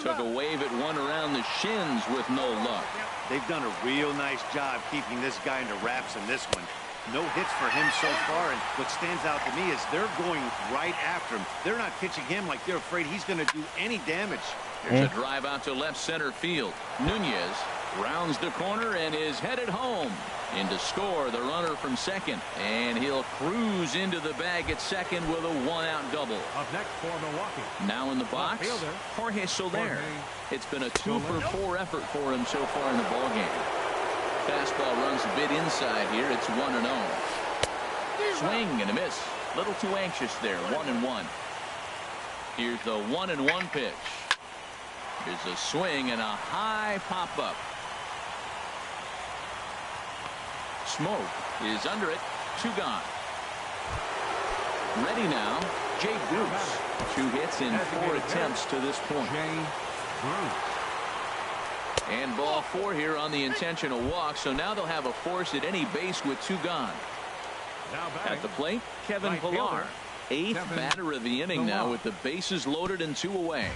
Took a wave at one around the shins with no luck. They've done a real nice job keeping this guy under wraps in this one. No hits for him so far, and what stands out to me is they're going right after him. They're not pitching him like they're afraid he's going to do any damage. Here's a drive out to left center field. Nunez rounds the corner and is headed home. In to score the runner from second, and he'll cruise into the bag at second with a 1-out double. Up next for Milwaukee. Now in the box, Jorge Soler. It's been a 2-for-4 effort for him so far in the ballgame. Fastball runs a bit inside here. It's 1-0. Swing and a miss. Little too anxious there. 1-1. Here's the 1-1 pitch. Here's a swing and a high pop up. Smoke is under it. 2 gone. Ready now, Jay Bruce. 2 hits in 4 attempts to this point. And ball 4 here on the intentional walk. So now they'll have a force at any base with 2 gone. At the plate, Kevin Pillar. 8th batter of the inning now with the bases loaded and 2 away.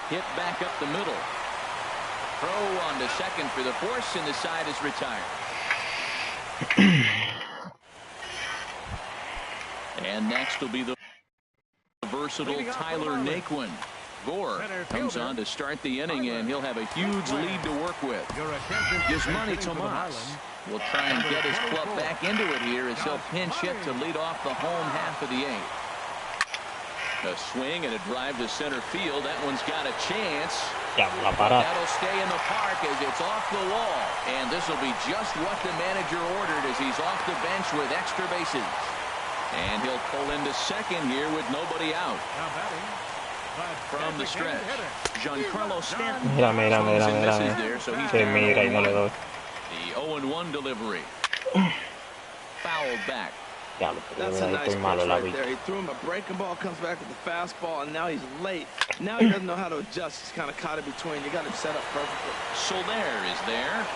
Hit back up the middle. Throw on to second for the force, and the side is retired. And next will be the versatile Tyler Naquin. Gore comes on to start the inning, and he'll have a huge lead to work with. Yasmani Tomas will try and get his club back into it here as he'll pinch hit to lead off the home half of the 8th. A swing and a drive to center field. That one's got a chance. That'll stay in the park as it's off the wall. And this will be just what the manager ordered as he's off the bench with extra bases. And he'll pull into second here with nobody out. From the stretch, Giancarlo Stanton. Mira. There, so he's Se mira y no le doy. the 0-1 delivery. Fouled back. That's a nice pitch right there. He threw him a breaking ball, comes back with the fastball, and now he's late. Now he doesn't know how to adjust. He's kind of caught in between. You got him set up perfectly. Soler is there.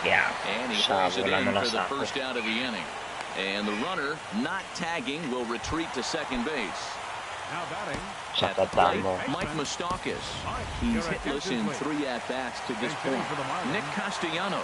Yeah. And he plays it in for the first out of the inning. And the runner, not tagging, will retreat to second base. Now batting. At the plate, Mike Moustakas. He's hitless in 3 at-bats to this point. Nick Castellanos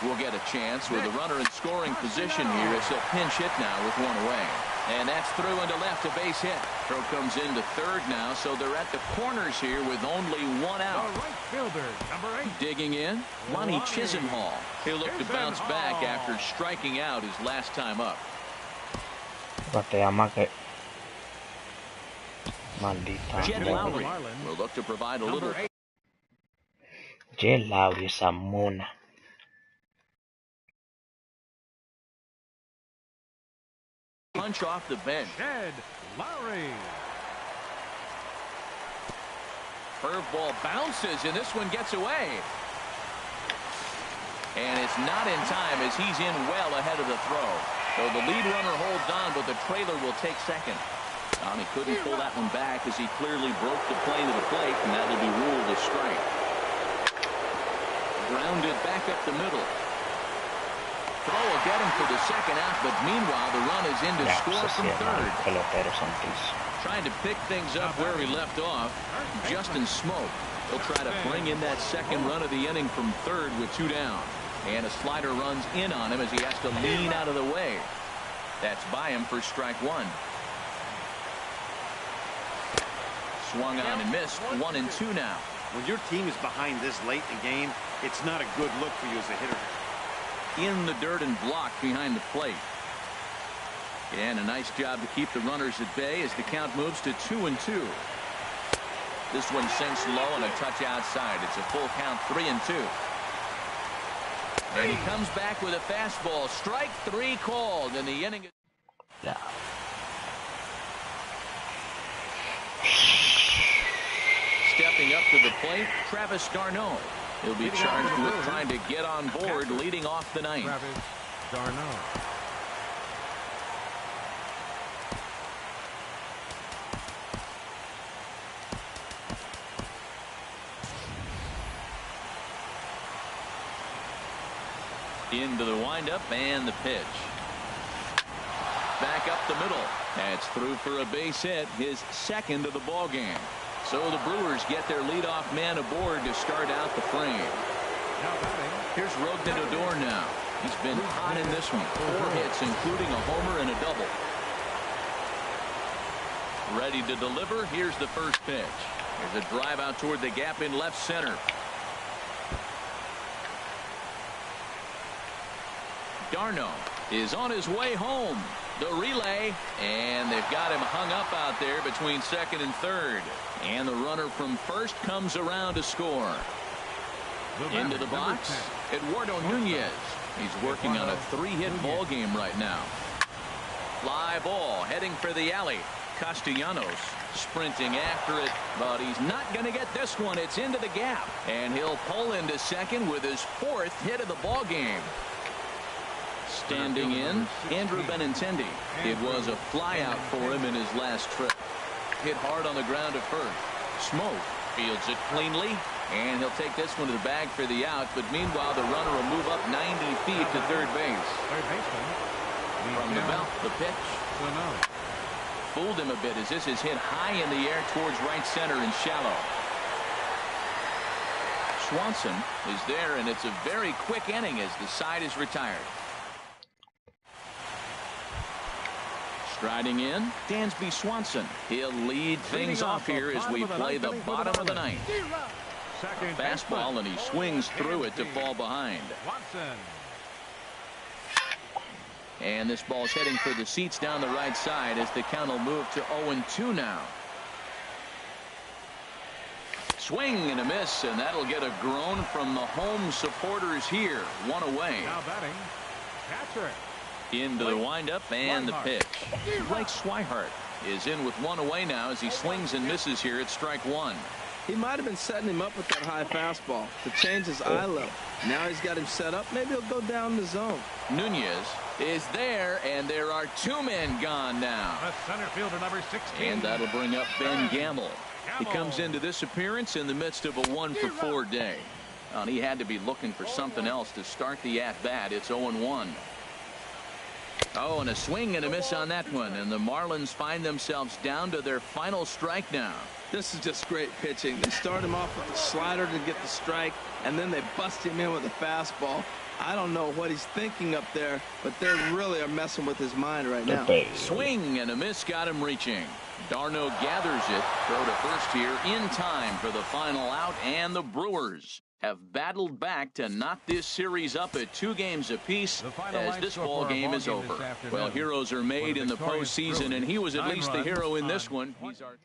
will get a chance with a runner in scoring position here as he'll pinch hit now with 1 away. And that's through into left, a base hit. Throw comes into third now, so they're at the corners here with only one out. The right fielder, number 8. Digging in, Lonnie Chisenhall. He'll look to bounce back after striking out his last time up. Batea más que... Maldita. Jed Lowry will look to provide a little... Jed Lowry, esa mona. Punch off the bench. Jed Lowry. Curveball bounces, and this one gets away. And it's not in time as he's in well ahead of the throw. So the lead runner holds on, but the trailer will take second. He couldn't pull that one back as he clearly broke the plane of the plate, and that'll be ruled a strike. Grounded back up the middle. Throw will get him for the second out, but meanwhile the run is in to score from third. Trying to pick things up where he left off. Justin Smoke. He'll try to bring in that second run of the inning from third with 2 down. And a slider runs in on him as he has to lean out of the way. That's by him for strike 1. Swung on and missed. 1-2 now. When your team is behind this late in the game, it's not a good look for you as a hitter. In the dirt and blocked behind the plate. And a nice job to keep the runners at bay as the count moves to 2-2. This one sinks low and a touch outside. It's a full count, 3-2. And he comes back with a fastball. Strike 3 called, and the inning. Yeah. Stepping up to the plate, Travis d'Arnaud. He'll be charged with trying to get on board, leading off the ninth. Travis d'Arnaud. Into the windup and the pitch. Back up the middle. That's through for a base hit, his second of the ball game. So the Brewers get their leadoff man aboard to start out the frame. Here's Rougned Odor now. He's been hot in this one. 4 hits, including a homer and a double. Ready to deliver. Here's the first pitch. There's a drive out toward the gap in left center. d'Arnaud is on his way home. The relay, and they've got him hung up out there between second and third. And the runner from first comes around to score. Into the box, Eduardo Nunez. He's working on a 3-hit ball game right now. Fly ball heading for the alley. Castellanos sprinting after it, but he's not going to get this one. It's into the gap, and he'll pull into second with his 4th hit of the ball game. Standing in, Andrew Benintendi. It was a flyout for him in his last trip. Hit hard on the ground at first. Smoke fields it cleanly, and he'll take this one to the bag for the out, but meanwhile the runner will move up 90 feet to third base. From the belt, the pitch. Fooled him a bit as this is hit high in the air towards right center and shallow. Swanson is there, and it's a very quick inning as the side is retired. Striding in, Dansby Swanson. He'll lead things off here as we play the bottom of the ninth. Fastball, and he swings through it to fall behind. And this ball's heading for the seats down the right side as the count will move to 0-2 now. Swing and a miss, and that'll get a groan from the home supporters here. 1 away. Now batting, catcher. Into the windup and the pitch. Blake Swihart is in with 1 away now as he swings and misses here at strike 1. He might have been setting him up with that high fastball to change his eye level. Now he's got him set up. Maybe he'll go down the zone. Nunez is there, and there are 2 men gone now. The center fielder, number 16. And that'll bring up Ben Gamble. He comes into this appearance in the midst of a 1-for-4 day. He had to be looking for something else to start the at-bat. It's 0-1. Oh, and a swing and a miss on that one. And the Marlins find themselves down to their final strike now. This is just great pitching. They start him off with the slider to get the strike, and then they bust him in with a fastball. I don't know what he's thinking up there, but they really are messing with his mind right now. Swing and a miss got him reaching. Darno gathers it. Throw to first here in time for the final out, and the Brewers have battled back to knock this series up at 2 games apiece as this ball game is over. Well, heroes are made in the postseason, and he was at least the hero in this one. He's our